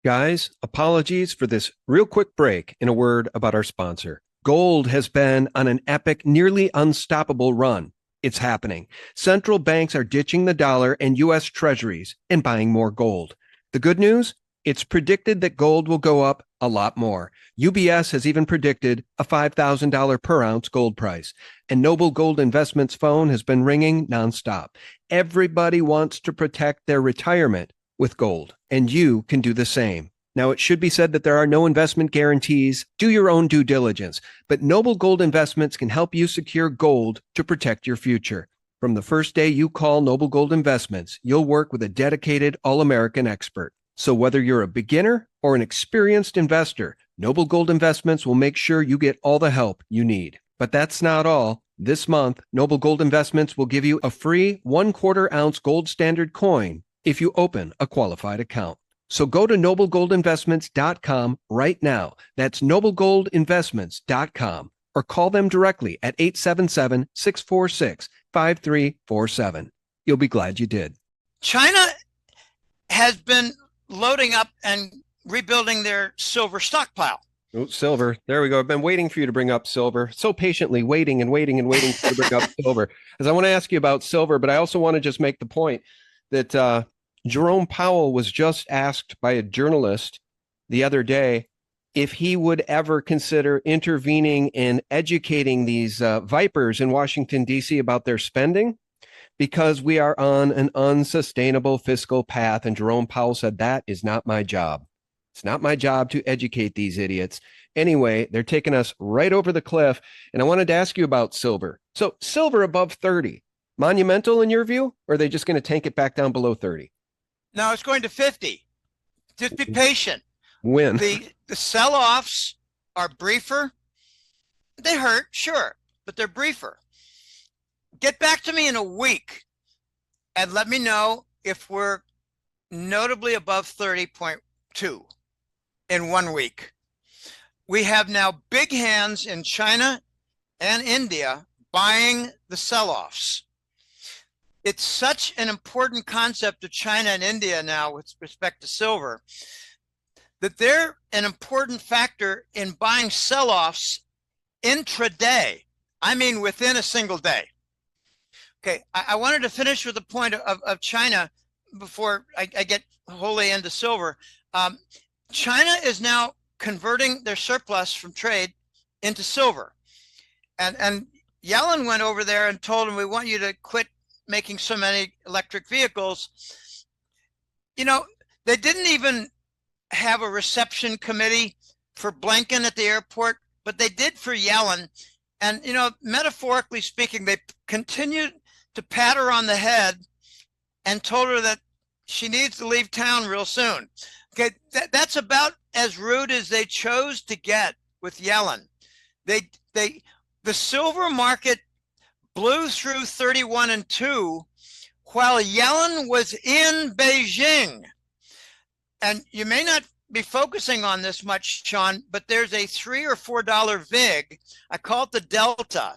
Guys, apologies for this real quick break. In a word about our sponsor. Gold has been on an epic, nearly unstoppable run. It's happening. Central banks are ditching the dollar and U.S. treasuries and buying more gold. The good news? It's predicted that gold will go up a lot more. UBS has even predicted a $5,000 per ounce gold price. And Noble Gold Investments phone has been ringing nonstop. Everybody wants to protect their retirement with gold, and you can do the same. Now, it should be said that there are no investment guarantees. Do your own due diligence. But Noble Gold Investments can help you secure gold to protect your future. From the first day you call Noble Gold Investments, you'll work with a dedicated all-American expert. So whether you're a beginner or an experienced investor, Noble Gold Investments will make sure you get all the help you need. But that's not all. This month, Noble Gold Investments will give you a free 1/4 ounce gold standard coin if you open a qualified account. So go to noblegoldinvestments.com right now. That's noblegoldinvestments.com, or call them directly at 877-646-5347. You'll be glad you did. China has been loading up and rebuilding their silver stockpile. Oh, silver. There we go. I've been waiting for you to bring up silver. So patiently waiting and waiting and waiting for you to bring up silver. As I want to ask you about silver, but I also want to just make the point that Jerome Powell was just asked by a journalist the other day if he would ever consider intervening and educating these vipers in Washington, D.C. about their spending because we are on an unsustainable fiscal path. And Jerome Powell said, that is not my job. It's not my job to educate these idiots. Anyway, they're taking us right over the cliff. And I wanted to ask you about silver. So silver above 30, monumental in your view, or are they just going to tank it back down below 30? No, it's going to 50. Just be patient. When? The sell-offs are briefer. They hurt, sure, but they're briefer. Get back to me in a week and let me know if we're notably above 30.2 in 1 week. We have now big hands in China and India buying the sell-offs. It's such an important concept of China and India now with respect to silver that they're an important factor in buying sell-offs intraday. I mean, within a single day. Okay, I wanted to finish with the point of China before I get wholly into silver. China is now converting their surplus from trade into silver. And Yellen went over there and told him, we want you to quit making so many electric vehicles. You know, they didn't even have a reception committee for Blinken at the airport, but they did for Yellen. And, you know, metaphorically speaking, they continued to pat her on the head and told her that she needs to leave town real soon. Okay, that's about as rude as they chose to get with Yellen. The silver market blew through 31 and 2 while Yellen was in Beijing. And you may not be focusing on this much, Sean, but there's a $3 or $4 VIG. I call it the delta.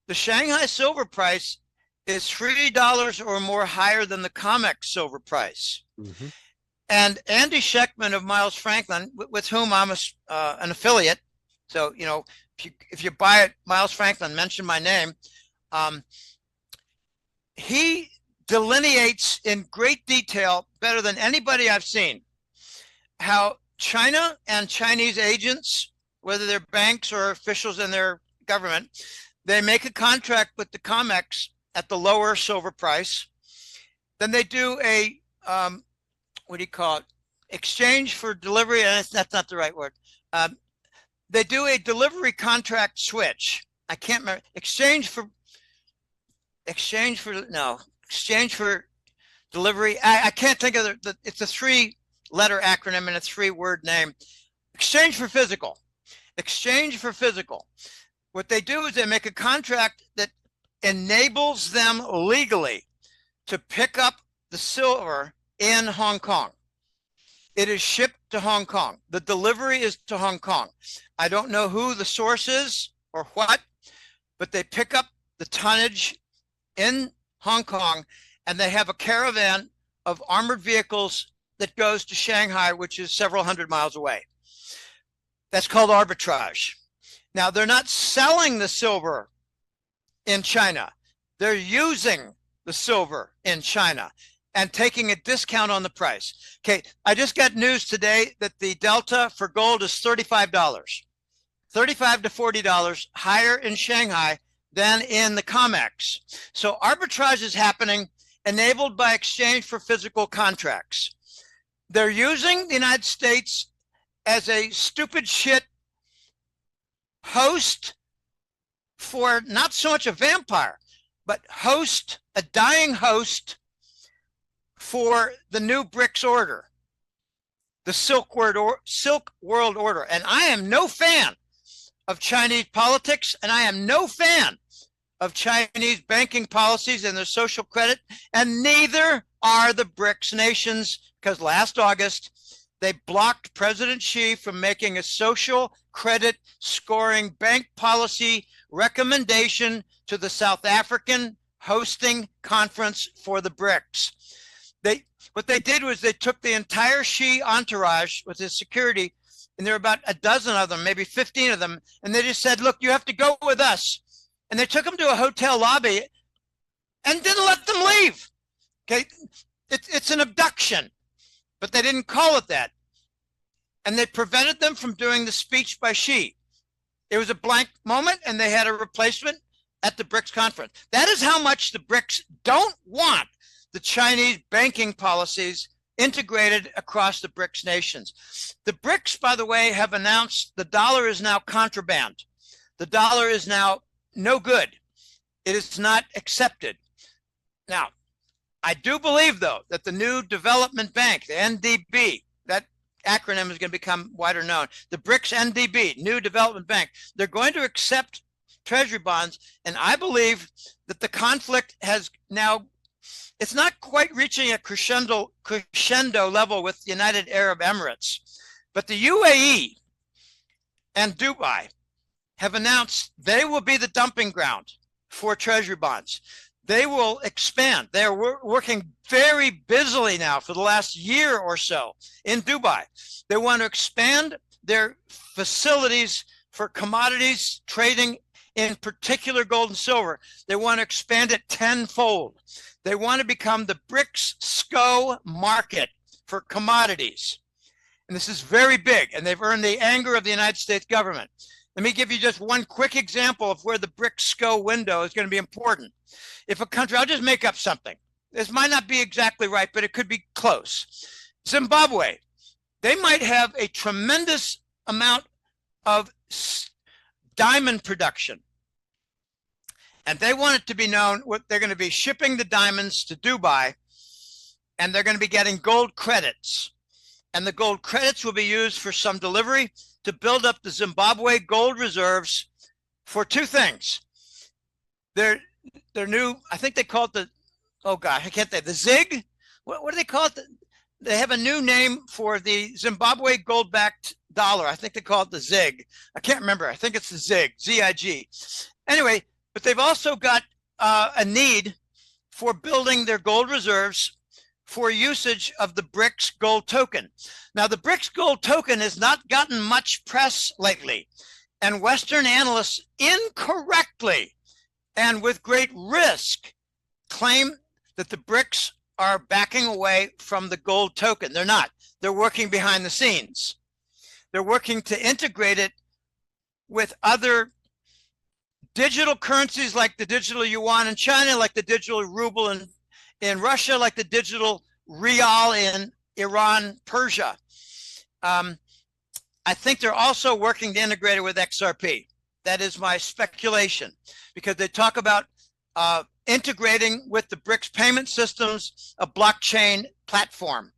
The Shanghai silver price is $3 or more higher than the COMEX silver price. Mm-hmm. And Andy Schechtman of Miles Franklin, with whom I'm an affiliate, so, you know, if you buy it, Miles Franklin, mention my name. He delineates in great detail, better than anybody I've seen, how China and Chinese agents, whether they're banks or officials in their government, they make a contract with the COMEX at the lower silver price. Then they do a, what do you call it? Exchange for delivery. That's not the right word. They do a delivery contract switch. I can't remember. Exchange for delivery. I can't think of it's a 3-letter acronym and a 3-word name. Exchange for physical. Exchange for physical. What they do is they make a contract that enables them legally to pick up the silver in Hong Kong. It is shipped to Hong Kong. The delivery is to Hong Kong. I don't know who the source is or what, but they pick up the tonnage in Hong Kong and they have a caravan of armored vehicles that goes to Shanghai, which is several hundred miles away. That's called arbitrage. Now, they're not selling the silver in China. They're using the silver in China and taking a discount on the price. Okay, I just got news today that the delta for gold is $35, $35 to $40 higher in Shanghai than in the COMEX. So arbitrage is happening, enabled by exchange for physical contracts. They're using the United States as a stupid shit host for not so much a vampire, but host, a dying host for the new BRICS order, the Silk World Order. And I am no fan of Chinese politics, and I am no fan of Chinese banking policies and their social credit, and neither are the BRICS nations, because last August, they blocked President Xi from making a social credit scoring bank policy recommendation to the South African hosting conference for the BRICS. What they did was they took the entire Xi entourage with his security. and there were about a dozen of them, maybe 15 of them, and they just said, look, you have to go with us. And they took them to a hotel lobby and didn't let them leave. Okay, it's an abduction, but they didn't call it that. And they prevented them from doing the speech by Xi. It was a blank moment, and they had a replacement at the BRICS conference. That is how much the BRICS don't want the Chinese banking policies integrated across the BRICS nations. The BRICS, by the way, have announced the dollar is now contraband. The dollar is now no good. It is not accepted. Now, I do believe, though, that the new development bank, the NDB, that acronym is going to become wider known, the BRICS NDB, New Development Bank, they're going to accept treasury bonds. And I believe that the conflict has now, it's not quite reaching a crescendo level with the United Arab Emirates, but the UAE and Dubai have announced they will be the dumping ground for treasury bonds. They will expand. They're working very busily now for the last year or so in Dubai. They want to expand their facilities for commodities trading, in particular gold and silver. They want to expand it tenfold. They want to become the BRICS SCO market for commodities. And this is very big, and they've earned the anger of the United States government. Let me give you just one quick example of where the BRICS SCO window is going to be important. If a country, I'll just make up something. This might not be exactly right, but it could be close. Zimbabwe, they might have a tremendous amount of diamond production. And they want it to be known what they're going to be shipping the diamonds to Dubai, and they're going to be getting gold credits. And the gold credits will be used for some delivery to build up the Zimbabwe gold reserves for two things. Their new, I think they call it the, oh God, I can't think, the ZIG? What do they call it? They have a new name for the Zimbabwe gold-backed dollar. I think they call it the ZIG. I can't remember. I think it's the ZIG, Z-I-G. Anyway, but they've also got a need for building their gold reserves for usage of the BRICS gold token. Now, the BRICS gold token has not gotten much press lately, and Western analysts incorrectly and with great risk claim that the BRICS are backing away from the gold token. They're not. They're working behind the scenes. They're working to integrate it with other digital currencies like the digital yuan in China, like the digital ruble in Russia, like the digital rial in Iran, Persia. I think they're also working to integrate it with XRP. That is my speculation, because they talk about integrating with the BRICS payment systems, a blockchain platform.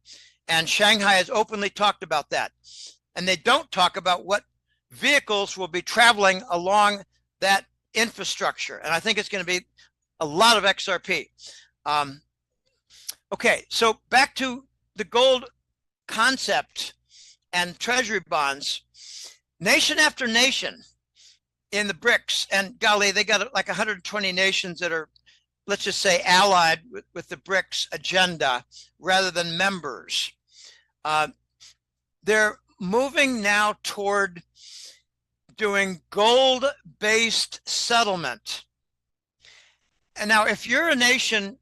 And Shanghai has openly talked about that. And they don't talk about what vehicles will be traveling along that infrastructure. And I think it's going to be a lot of XRP. Okay, so back to the gold concept and treasury bonds. Nation after nation in the BRICS, and golly, they got like 120 nations that are, let's just say, allied with the BRICS agenda rather than members. They're moving now toward doing gold-based settlement. And now, if you're a nation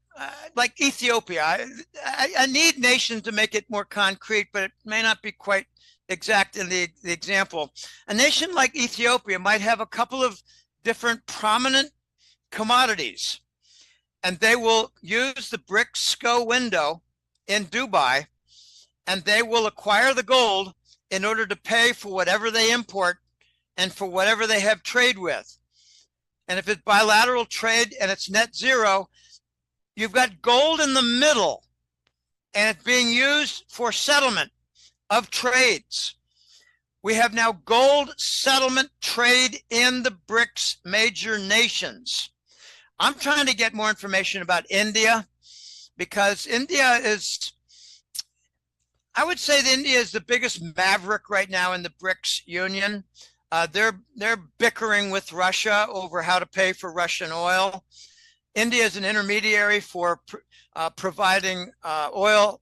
like Ethiopia, I need nations to make it more concrete, but it may not be quite exact in the example. A nation like Ethiopia might have a couple of different prominent commodities, and they will use the BRICS SCO window in Dubai, and they will acquire the gold in order to pay for whatever they import and for whatever they have trade with. And if it's bilateral trade and it's net zero, you've got gold in the middle, and it's being used for settlement of trades. We have now gold settlement trade in the BRICS major nations. I'm trying to get more information about India, because India is, I would say that India is the biggest maverick right now in the BRICS union. They're bickering with Russia over how to pay for Russian oil. India is an intermediary for providing oil.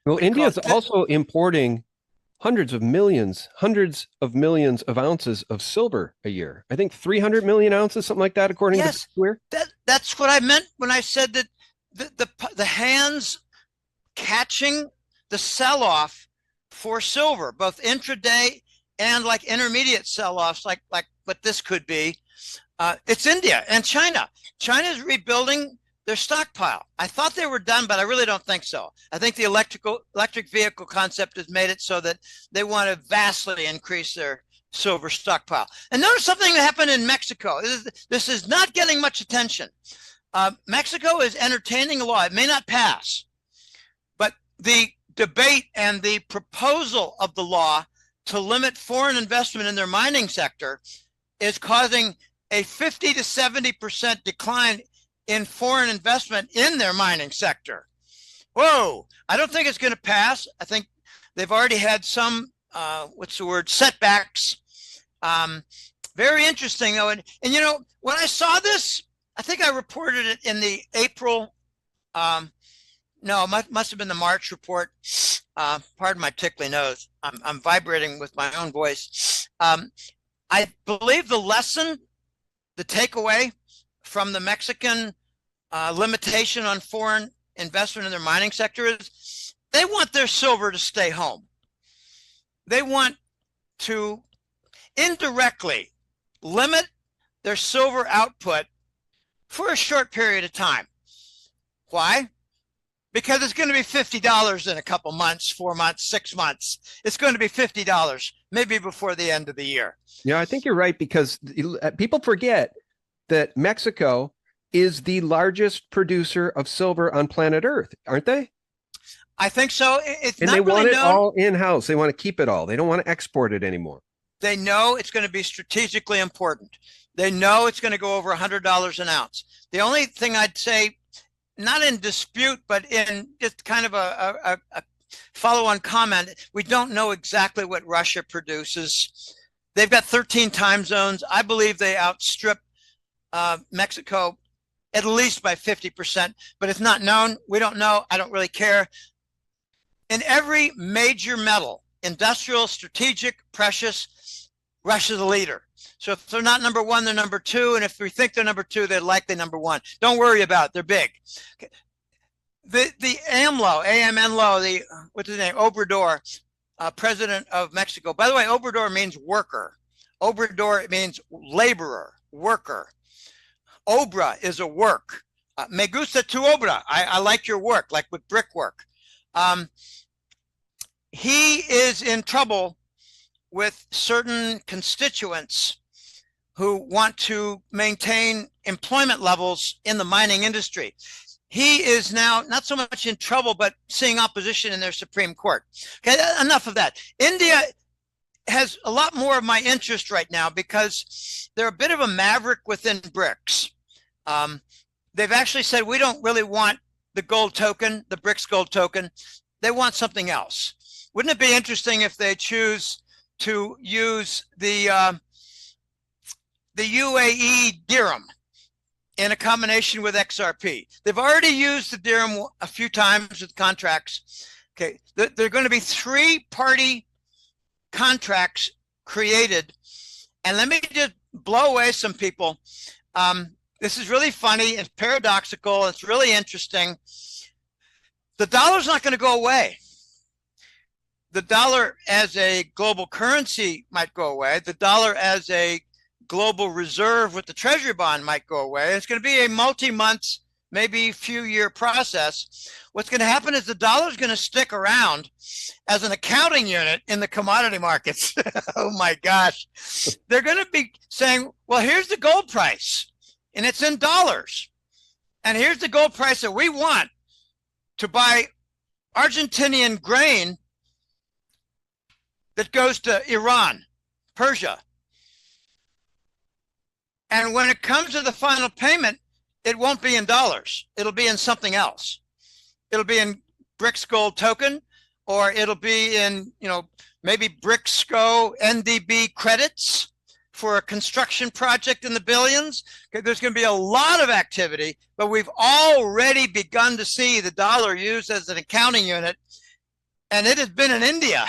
Well, India is also importing hundreds of millions of ounces of silver a year. I think 300 million ounces, something like that, according to Square. That's what I meant when I said that the hands catching the sell-off for silver, both intraday and like intermediate sell-offs, like what this could be. It's India and China. China's rebuilding their stockpile. I thought they were done, but I really don't think so. I think the electric vehicle concept has made it so that they want to vastly increase their silver stockpile. And notice something that happened in Mexico. This is not getting much attention. Mexico is entertaining a law. It may not pass, but the debate and the proposal of the law to limit foreign investment in their mining sector is causing a 50 to 70% decline in foreign investment in their mining sector. Whoa, I don't think it's going to pass. I think they've already had some, setbacks. Very interesting, though. And you know, when I saw this, I think I reported it in the April, no, it must have been the March report. Pardon my tickly nose. I'm vibrating with my own voice. I believe the takeaway from the Mexican limitation on foreign investment in their mining sector is they want their silver to stay home. They want to indirectly limit their silver output for a short period of time. Why? Because it's going to be $50 in a couple months, 4 months, 6 months. It's going to be $50, maybe before the end of the year. Yeah, I think you're right, because people forget that Mexico is the largest producer of silver on planet Earth, aren't they? I think so. It's and not they really want it known. all in-house. They want to keep it all. They don't want to export it anymore. They know it's going to be strategically important. They know it's going to go over $100 an ounce. The only thing I'd say, not in dispute, but in just kind of a follow-on comment, we don't know exactly what Russia produces. They've got 13 time zones. I believe they outstrip Mexico at least by 50%, but it's not known. We don't know. I don't really care. In every major metal, industrial, strategic, precious, Russia's the leader. So if they're not number one, they're number two. And if we think they're number two, they're likely number one. Don't worry about it. They're big. Okay. The AMLO, what's his name? Obrador, president of Mexico. By the way, Obrador means worker. Obrador means laborer, worker. Obra is a work. Me gusta tu obra. I like your work, like with brickwork. He is in trouble with certain constituents who want to maintain employment levels in the mining industry. He is now not so much in trouble, but seeing opposition in their Supreme Court. Okay, enough of that. India has a lot more of my interest right now because they're a bit of a maverick within BRICS. They've actually said, we don't really want the gold token, the BRICS gold token. They want something else. Wouldn't it be interesting if they choose to use the UAE dirham in a combination with XRP? They've already used the dirham a few times with contracts. Okay, there are going to be 3-party contracts created. And let me just blow away some people. This is really funny. It's paradoxical. It's really interesting. The dollar's not going to go away. The dollar as a global currency might go away. The dollar as a global reserve with the treasury bond might go away. It's going to be a multi-month, maybe few-year process. What's going to happen is the dollar is going to stick around as an accounting unit in the commodity markets. Oh my gosh. They're going to be saying, well, here's the gold price, and it's in dollars. And here's the gold price that we want to buy Argentinian grain that goes to Iran, Persia. And when it comes to the final payment, it won't be in dollars. It'll be in something else. It'll be in BRICS gold token, or it'll be in, maybe BRICSCO NDB credits for a construction project in the billions. There's going to be a lot of activity, but we've already begun to see the dollar used as an accounting unit and it has been in India.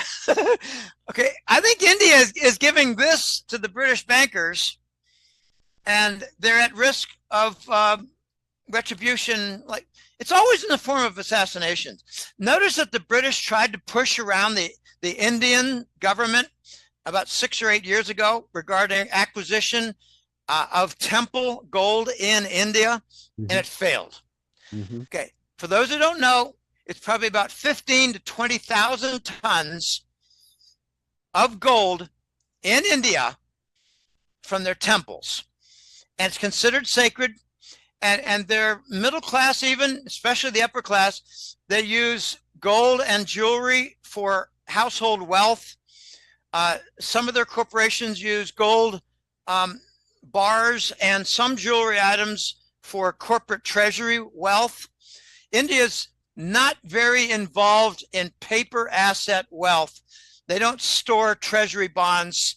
Okay, I think India is giving this to the British bankers, and they're at risk of retribution. Like, it's always in the form of assassination. Notice that the British tried to push around the Indian government about 6 or 8 years ago regarding acquisition of temple gold in India, and it failed. Okay, for those who don't know, it's probably about 15 to 20,000 tons of gold in India from their temples, and it's considered sacred. And their middle class, even especially the upper class, they use gold and jewelry for household wealth. Some of their corporations use gold bars and some jewelry items for corporate treasury wealth. India's not very involved in paper asset wealth. They don't store treasury bonds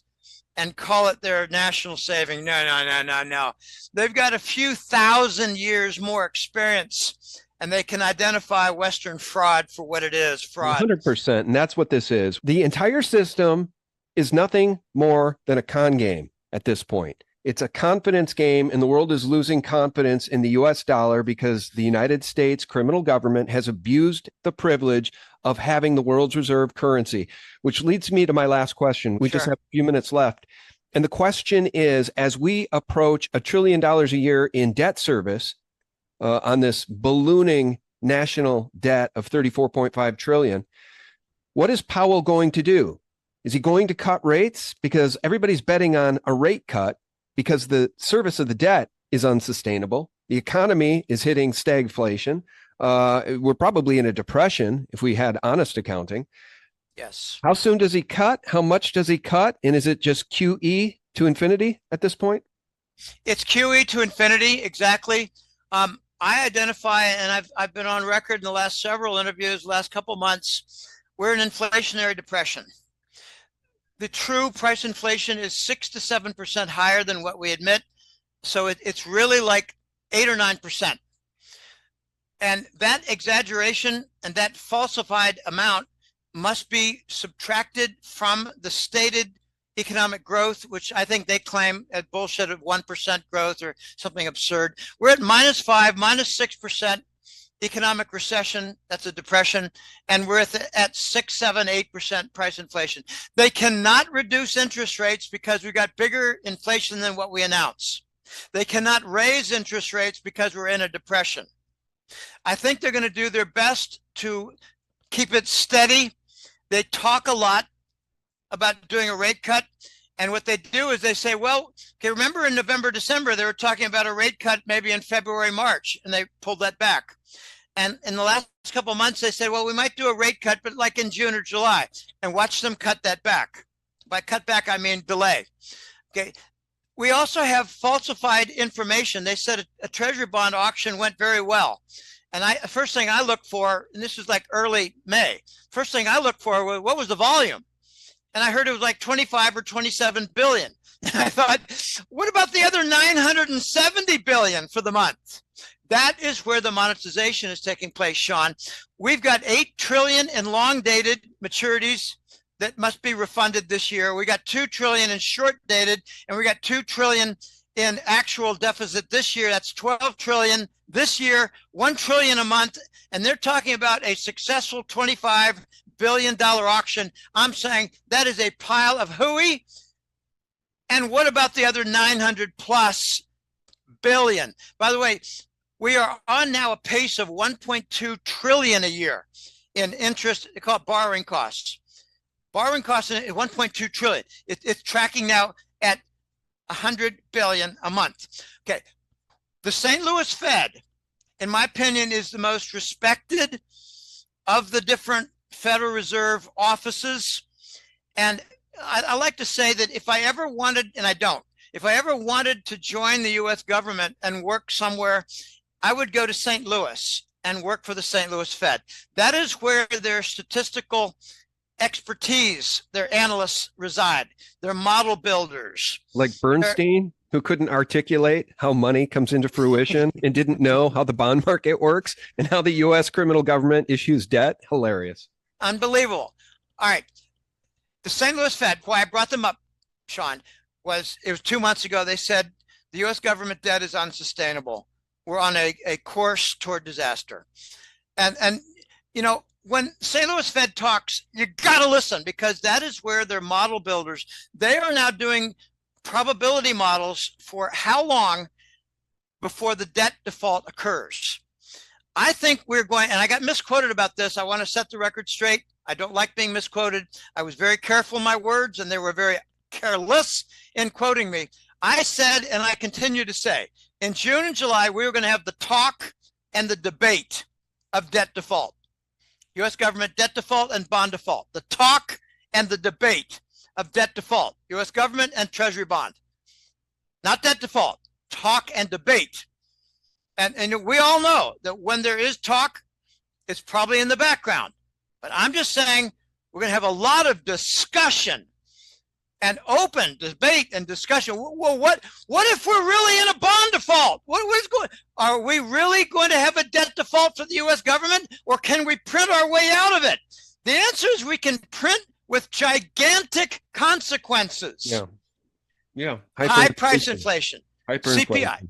and call it their national saving. No. They've got a few thousand years more experience, and they can identify Western fraud for what it is, fraud. 100%. And that's what this is. The entire system is nothing more than a con game at this point. It's a confidence game, and the world is losing confidence in the US dollar because the United States criminal government has abused the privilege of having the world's reserve currency, which leads me to my last question. We just have a few minutes left. And the question is, as we approach $1 trillion a year in debt service on this ballooning national debt of 34.5 trillion, what is Powell going to do? Is he going to cut rates? Because everybody's betting on a rate cut because the service of the debt is unsustainable. The economy is hitting stagflation. We're probably in a depression if we had honest accounting. Yes. How soon does he cut? How much does he cut? And is it just QE to infinity at this point? It's QE to infinity, exactly. I identify, and I've been on record in the last several interviews, last couple months, we're in inflationary depression. The true price inflation is 6 to 7% higher than what we admit. So it's really like 8 or 9%. And that exaggeration and that falsified amount must be subtracted from the stated economic growth, which I think they claim at bullshit of 1% growth or something absurd. We're at -5, -6% economic recession. That's a depression. And we're at 6, 7, 8% price inflation. They cannot reduce interest rates because we've got bigger inflation than what we announce. They cannot raise interest rates because we're in a depression. I think they're going to do their best to keep it steady. They talk a lot about doing a rate cut. And what they do is they say, well, okay, remember in November, December, they were talking about a rate cut maybe in February, March, and they pulled that back. And in the last couple of months, they said, well, we might do a rate cut, but like in June or July, and watch them cut that back. By cut back, I mean delay. Okay. We also have falsified information. They said a treasury bond auction went very well. And first thing I looked for, and this was like early May, first thing I looked for was what was the volume? And I heard it was like 25 or 27 billion. And I thought, what about the other 970 billion for the month? That is where the monetization is taking place, Sean. We've got 8 trillion in long dated maturities that must be refunded this year. We got 2 trillion in short dated, and we got 2 trillion in actual deficit this year. That's 12 trillion this year, 1 trillion a month. And they're talking about a successful $25 billion auction. I'm saying that is a pile of hooey. And what about the other 900 plus billion? By the way, we are on now a pace of 1.2 trillion a year in interest. They call it borrowing costs. Borrowing costs at 1.2 trillion. It's tracking now at 100 billion a month. Okay. The St. Louis Fed, in my opinion, is the most respected of the different Federal Reserve offices. And I like to say that if I ever wanted, and I don't, if I ever wanted to join the US government and work somewhere, I would go to St. Louis and work for the St. Louis Fed. That is where their statistical expertise, their analysts reside. They're model builders. Like Bernstein, who couldn't articulate how money comes into fruition and didn't know how the bond market works and how the U.S. criminal government issues debt. Hilarious. Unbelievable. All right. The St. Louis Fed, why I brought them up, Sean, it was 2 months ago. They said the U.S. government debt is unsustainable. We're on a course toward disaster. And you know, when St. Louis Fed talks, you got to listen, because that is where their model builders, they are now doing probability models for how long before the debt default occurs. I think we're going, and I got misquoted about this. I want to set the record straight. I don't like being misquoted. I was very careful in my words, and they were very careless in quoting me. I said, and I continue to say, in June and July, we were going to have the talk and the debate of debt default, U.S. government debt default and bond default, the talk and the debate of debt default, U.S. government and Treasury bond, not debt default, talk and debate. And we all know that when there is talk, it's probably in the background. But I'm just saying we're going to have a lot of discussion and open debate and discussion. Well, what if we're really in a bond default? What is going? Are we really going to have a debt default for the U.S. government, or can we print our way out of it? The answer is we can print with gigantic consequences. Yeah. High price inflation, CPI.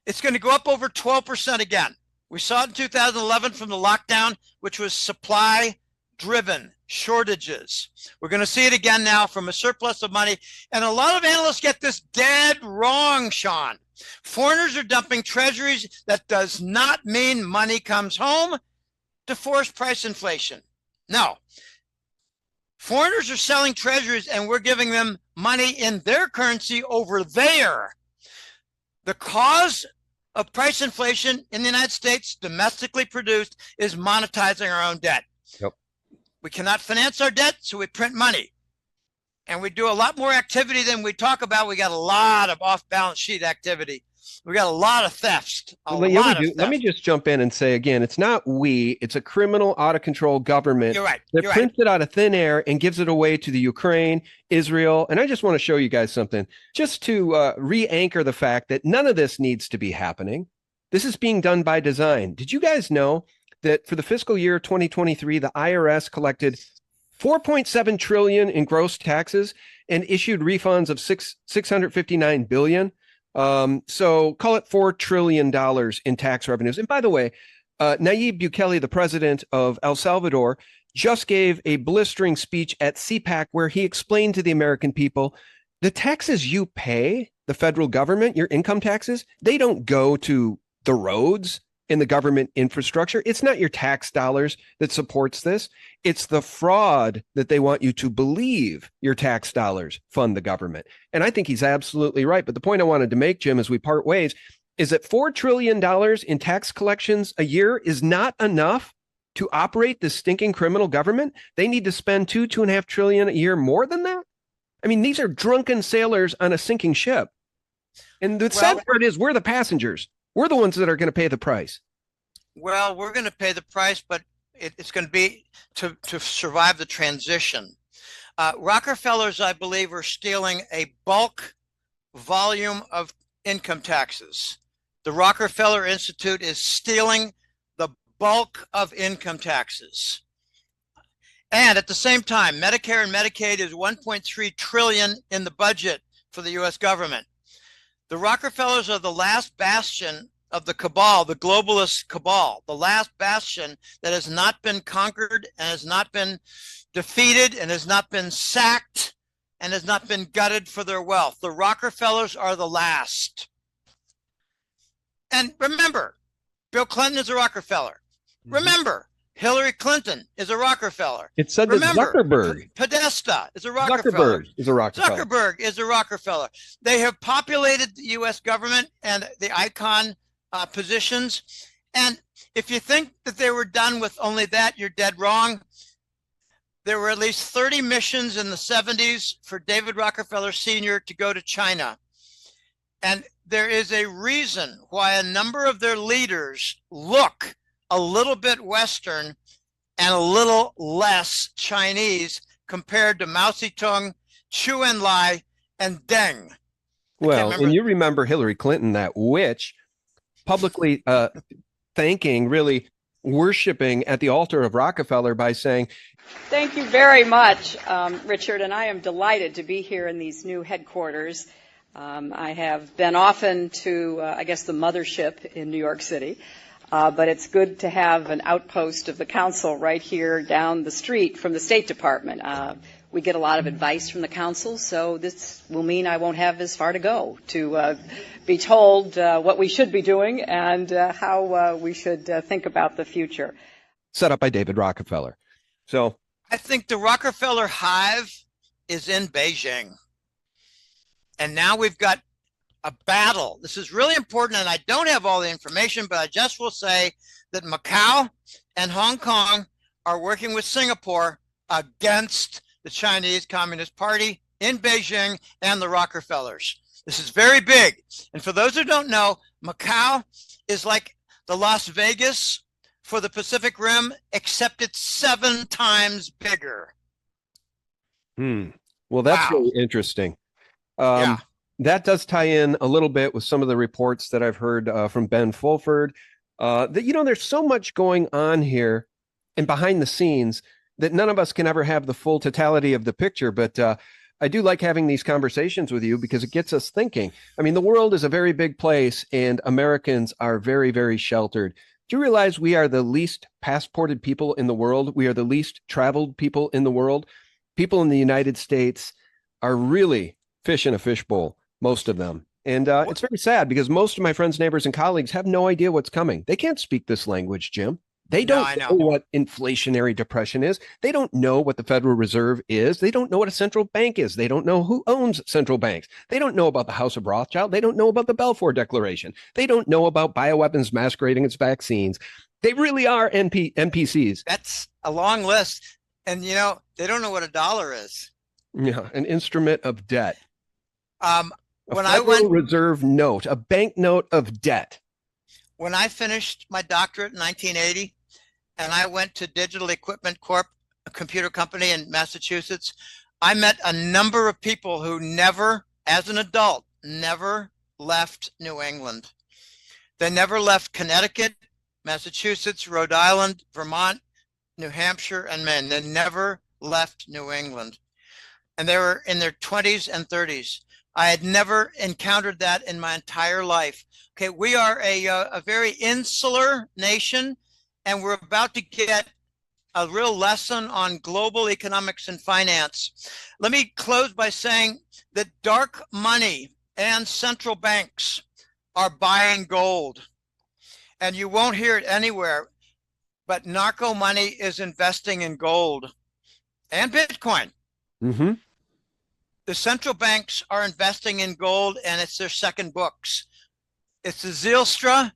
It's going to go up over 12% again. We saw it in 2011 from the lockdown, which was supply driven, shortages. We're going to see it again now from a surplus of money. And a lot of analysts get this dead wrong, Sean. Foreigners are dumping treasuries. That does not mean money comes home to force price inflation. No. Foreigners are selling treasuries, and we're giving them money in their currency over there. The cause of price inflation in the United States, domestically produced, is monetizing our own debt. Yep. We cannot finance our debt, so we print money. And we do a lot more activity than we talk about. We got a lot of off-balance sheet activity. We got a lot of thefts. Let me just jump in and say again, it's not it's a criminal, out-of-control government that prints it out of thin air and gives it away to the Ukraine, Israel. And I just want to show you guys something, just to re-anchor the fact that none of this needs to be happening. This is being done by design. Did you guys know that for the fiscal year 2023, the IRS collected $4.7 trillion in gross taxes and issued refunds of $659 billion? So call it $4 trillion in tax revenues. And by the way, Nayib Bukele, the president of El Salvador, just gave a blistering speech at CPAC where he explained to the American people, the taxes you pay, the federal government, your income taxes, they don't go to the roads in the government infrastructure. It's not your tax dollars that supports this. It's the fraud that they want you to believe your tax dollars fund the government. And I think he's absolutely right. But the point I wanted to make, Jim, as we part ways, is that $4 trillion in tax collections a year is not enough to operate this stinking criminal government. They need to spend $2.5 trillion a year more than that. I mean, these are drunken sailors on a sinking ship. And the sad part is we're the passengers. We're the ones that are going to pay the price. Well, we're going to pay the price, but it's going to be to survive the transition. Rockefellers, I believe, are stealing a bulk volume of income taxes. The Rockefeller Institute is stealing the bulk of income taxes. And at the same time, Medicare and Medicaid is $1.3 trillion in the budget for the U.S. government. The Rockefellers are the last bastion of the cabal, the globalist cabal, the last bastion that has not been conquered and has not been defeated and has not been sacked and has not been gutted for their wealth. The Rockefellers are the last. And remember, Bill Clinton is a Rockefeller. Remember, Hillary Clinton is a Rockefeller. It said that Zuckerberg. Podesta is a Rockefeller. Zuckerberg is a Rockefeller. Zuckerberg is a Rockefeller. They have populated the U.S. government and the icon positions. And if you think that they were done with only that, you're dead wrong. There were at least 30 missions in the 70s for David Rockefeller Sr. to go to China. And there is a reason why a number of their leaders look a little bit Western and a little less Chinese compared to Mao Zedong, Chu Enlai, and Deng. Well, and you remember Hillary Clinton, that witch, publicly thanking really worshiping at the altar of Rockefeller by saying, "Thank you very much, Richard, and I am delighted to be here in these new headquarters. I have been often to, I guess, the mothership in New York City, but it's good to have an outpost of the council right here down the street from the State Department. We get a lot of advice from the council, so this will mean I won't have as far to go to be told what we should be doing and how we should think about the future." Set up by David Rockefeller. So I think the Rockefeller hive is in Beijing. And now we've got a battle. This is really important, and I don't have all the information, but I just will say that Macau and Hong Kong are working with Singapore against the Chinese Communist Party in Beijing and the Rockefellers. This is very big. And for those who don't know, Macau is like the Las Vegas for the Pacific Rim, except it's 7 times bigger. Well, that's Wow. really interesting. Yeah. That does tie in a little bit with some of the reports that I've heard from Ben Fulford. That, there's so much going on here and behind the scenes that none of us can ever have the full totality of the picture. But I do like having these conversations with you because it gets us thinking. I mean, the world is a very big place and Americans are very, very sheltered. Do you realize we are the least passported people in the world? We are the least traveled people in the world. People in the United States are really fish in a fishbowl, most of them. And it's very sad because most of my friends, neighbors, and colleagues have no idea what's coming. They can't speak this language, Jim. They don't know what inflationary depression is. They don't know what the Federal Reserve is. They don't know what a central bank is. They don't know who owns central banks. They don't know about the House of Rothschild. They don't know about the Balfour Declaration. They don't know about bioweapons masquerading as vaccines. They really are NPCs. That's a long list. And, they don't know what a dollar is. Yeah, an instrument of debt. When I went Reserve note, a banknote of debt. When I finished my doctorate in 1980, and I went to Digital Equipment Corp, a computer company in Massachusetts, I met a number of people who never, as an adult, never left New England. They never left Connecticut, Massachusetts, Rhode Island, Vermont, New Hampshire, and Maine. They never left New England. And they were in their 20s and 30s. I had never encountered that in my entire life. Okay, we are a very insular nation, and we're about to get a real lesson on global economics and finance. Let me close by saying that dark money and central banks are buying gold. And you won't hear it anywhere, but narco money is investing in gold and Bitcoin. Mm-hmm. The central banks are investing in gold, and it's their second books. It's the Zijlstra,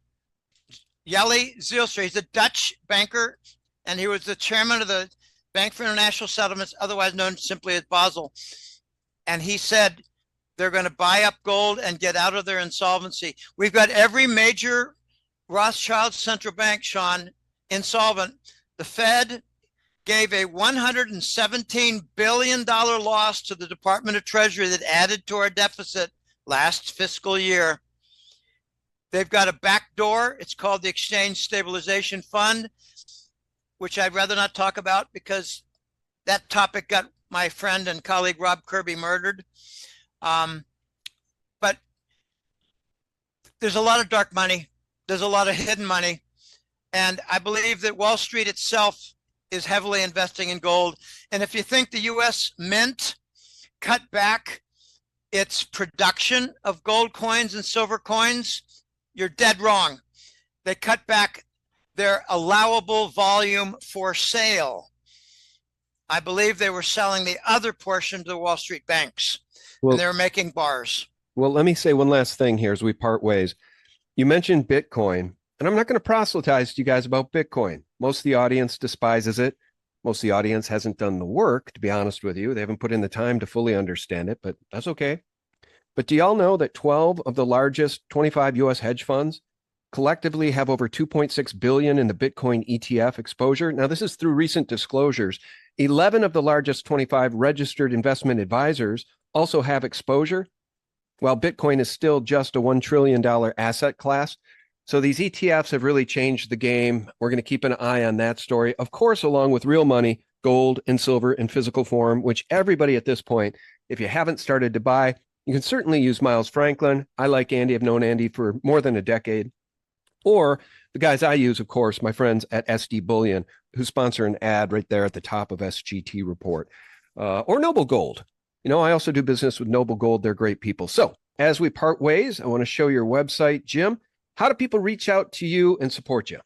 Willie Zijlstra. He's a Dutch banker, and he was the chairman of the Bank for International Settlements, otherwise known simply as Basel. And he said they're going to buy up gold and get out of their insolvency. We've got every major Rothschild central bank, Sean, insolvent. The Fed gave a $117 billion loss to the Department of Treasury that added to our deficit last fiscal year. They've got a back door. It's called the Exchange Stabilization Fund, which I'd rather not talk about because that topic got my friend and colleague Rob Kirby murdered. But there's a lot of dark money. There's a lot of hidden money. And I believe that Wall Street itself is heavily investing in gold. And if you think the US Mint cut back its production of gold coins and silver coins, you're dead wrong. They cut back their allowable volume for sale. I believe they were selling the other portion to the Wall Street banks, and they were making bars. Well, let me say one last thing here as we part ways. You mentioned Bitcoin, and I'm not going to proselytize to you guys about Bitcoin. Most of the audience despises it. Most of the audience hasn't done the work, to be honest with you. They haven't put in the time to fully understand it, but that's okay. But do y'all know that 12 of the largest 25 US hedge funds collectively have over 2.6 billion in the Bitcoin ETF exposure? Now, this is through recent disclosures. 11 of the largest 25 registered investment advisors also have exposure, while Bitcoin is still just a $1 trillion asset class. So these ETFs have really changed the game. We're going to keep an eye on that story, of course, along with real money, gold and silver in physical form, which everybody at this point, if you haven't started to buy, you can certainly use Miles Franklin. I like Andy. I've known Andy for more than a decade. Or the guys I use, of course, my friends at SD Bullion, who sponsor an ad right there at the top of SGT Report, or Noble Gold. You know, I also do business with Noble Gold. They're great people. So as we part ways, I want to show your website. Jim, how do people reach out to you and support you?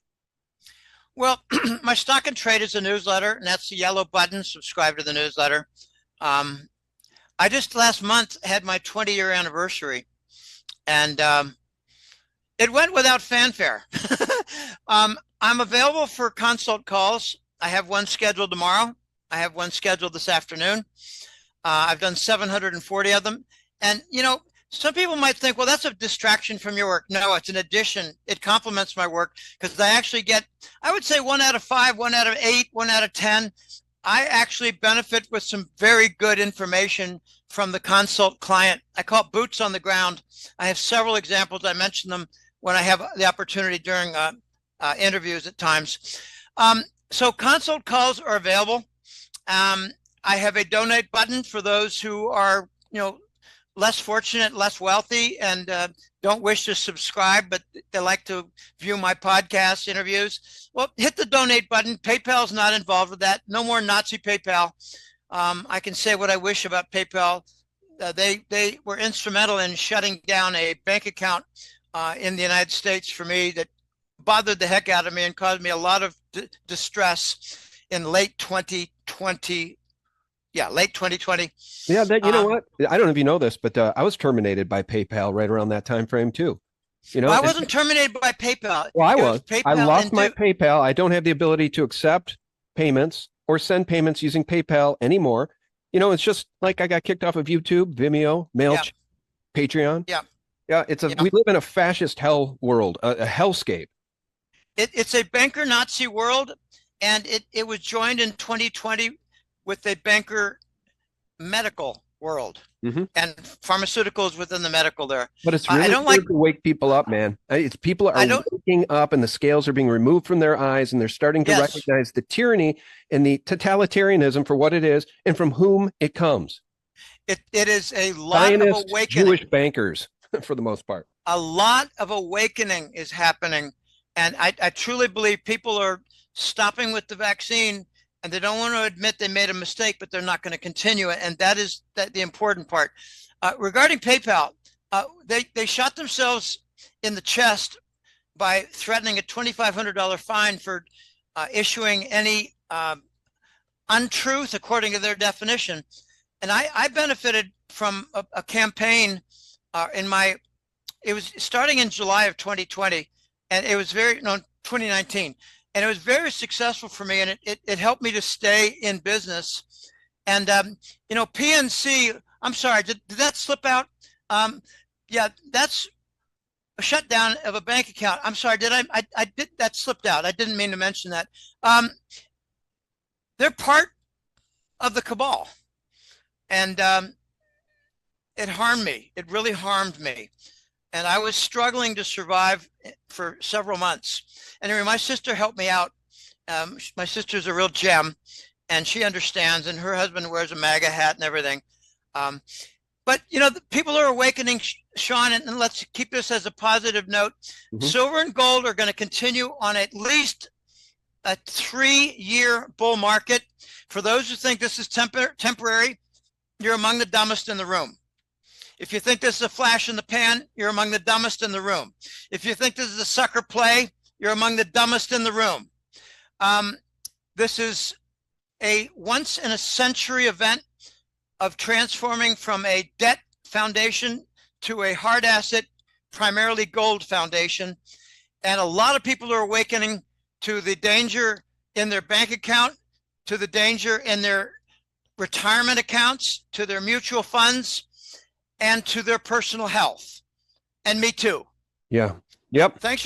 Well, my Stock and Trade is a newsletter, and that's the yellow button. Subscribe to the newsletter. I just last month had my 20-year anniversary, and it went without fanfare. I'm available for consult calls. I have one scheduled tomorrow. I have one scheduled this afternoon. I've done 740 of them. And, you know, some people might think, well, that's a distraction from your work. No, it's an addition. It complements my work because I actually get, I would say 1 out of 5, 1 out of 8, 1 out of 10. I actually benefit with some very good information from the consult client. I call it boots on the ground. I have several examples. I mention them when I have the opportunity during interviews at times. So consult calls are available. I have a donate button for those who are, you know, less fortunate, less wealthy, and don't wish to subscribe, but they like to view my podcast interviews. Well, hit the donate button. PayPal's not involved with that. No more Nazi PayPal. I can say what I wish about PayPal. They were instrumental in shutting down a bank account in the United States for me that bothered the heck out of me and caused me a lot of distress in late 2020. Yeah, late 2020. Yeah, that, you know what? I don't know if you know this, but I was terminated by PayPal right around that time frame too. You know, well, I wasn't terminated by PayPal. Well, I was. I lost my PayPal. I don't have the ability to accept payments or send payments using PayPal anymore. You know, it's just like I got kicked off of YouTube, Vimeo, MailChimp, Patreon. Yeah. Yeah, we live in a fascist hell world, a hellscape. It's a banker Nazi world, and it was joined in 2020 with a banker medical world, and pharmaceuticals within the medical there. But it's really hard to wake people up, man. It's people are waking up and the scales are being removed from their eyes and they're starting to recognize the tyranny and the totalitarianism for what it is and from whom it comes. It is a lot Zionist, of awakening. Jewish bankers for the most part. A lot of awakening is happening. And I truly believe people are stopping with the vaccine and they don't want to admit they made a mistake, but they're not going to continue it. And that is the important part. Regarding PayPal, they shot themselves in the chest by threatening a $2,500 fine for issuing any untruth according to their definition. And I benefited from a campaign it was starting in July of 2020, and it was 2019. And it was very successful for me, and it helped me to stay in business. And, you know, PNC, I'm sorry, did that slip out? Yeah, that's a shutdown of a bank account. I'm sorry, I did, that slipped out. I didn't mean to mention that. They're part of the cabal. And it harmed me. It really harmed me. And I was struggling to survive for several months. Anyway, my sister helped me out. My sister's a real gem, and she understands, and her husband wears a MAGA hat and everything. But, you know, the people are awakening, Sean, and let's keep this as a positive note. Silver and gold are going to continue on at least a 3-year bull market. For those who think this is temporary, you're among the dumbest in the room. If you think this is a flash in the pan, you're among the dumbest in the room. If you think this is a sucker play, you're among the dumbest in the room. This is a once in a century event of transforming from a debt foundation to a hard asset, primarily gold foundation. And a lot of people are awakening to the danger in their bank account, to the danger in their retirement accounts, to their mutual funds, and to their personal health. And me too. Yeah. Yep. Thanks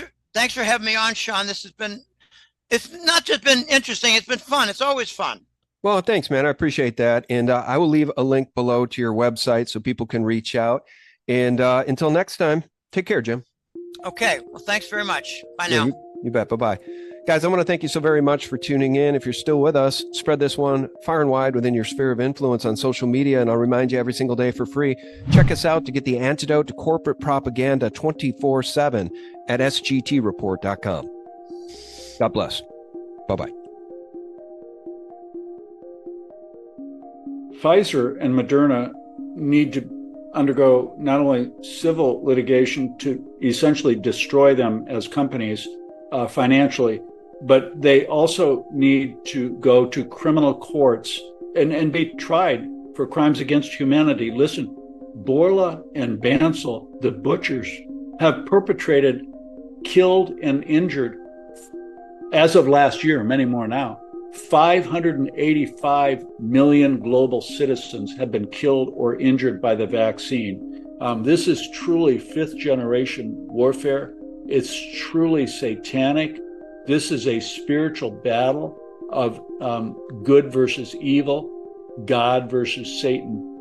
for having me on, Sean. It's not just been interesting, it's been fun. It's always fun. Well, thanks, man. I appreciate that. And I will leave a link below to your website so people can reach out. And until next time, take care, Jim. Okay. Well, thanks very much. Bye Yeah, now. you bet. Bye-bye. Guys, I want to thank you so very much for tuning in. If you're still with us, spread this one far and wide within your sphere of influence on social media. And I'll remind you every single day for free. Check us out to get the antidote to corporate propaganda 24/7 at sgtreport.com. God bless. Bye-bye. Pfizer and Moderna need to undergo not only civil litigation to essentially destroy them as companies financially, but they also need to go to criminal courts and be tried for crimes against humanity. Listen, Borla and Bansal, the butchers, have perpetrated, killed, and injured, as of last year, many more now, 585 million global citizens have been killed or injured by the vaccine. This is truly fifth generation warfare. It's truly satanic. This is a spiritual battle of good versus evil, God versus Satan.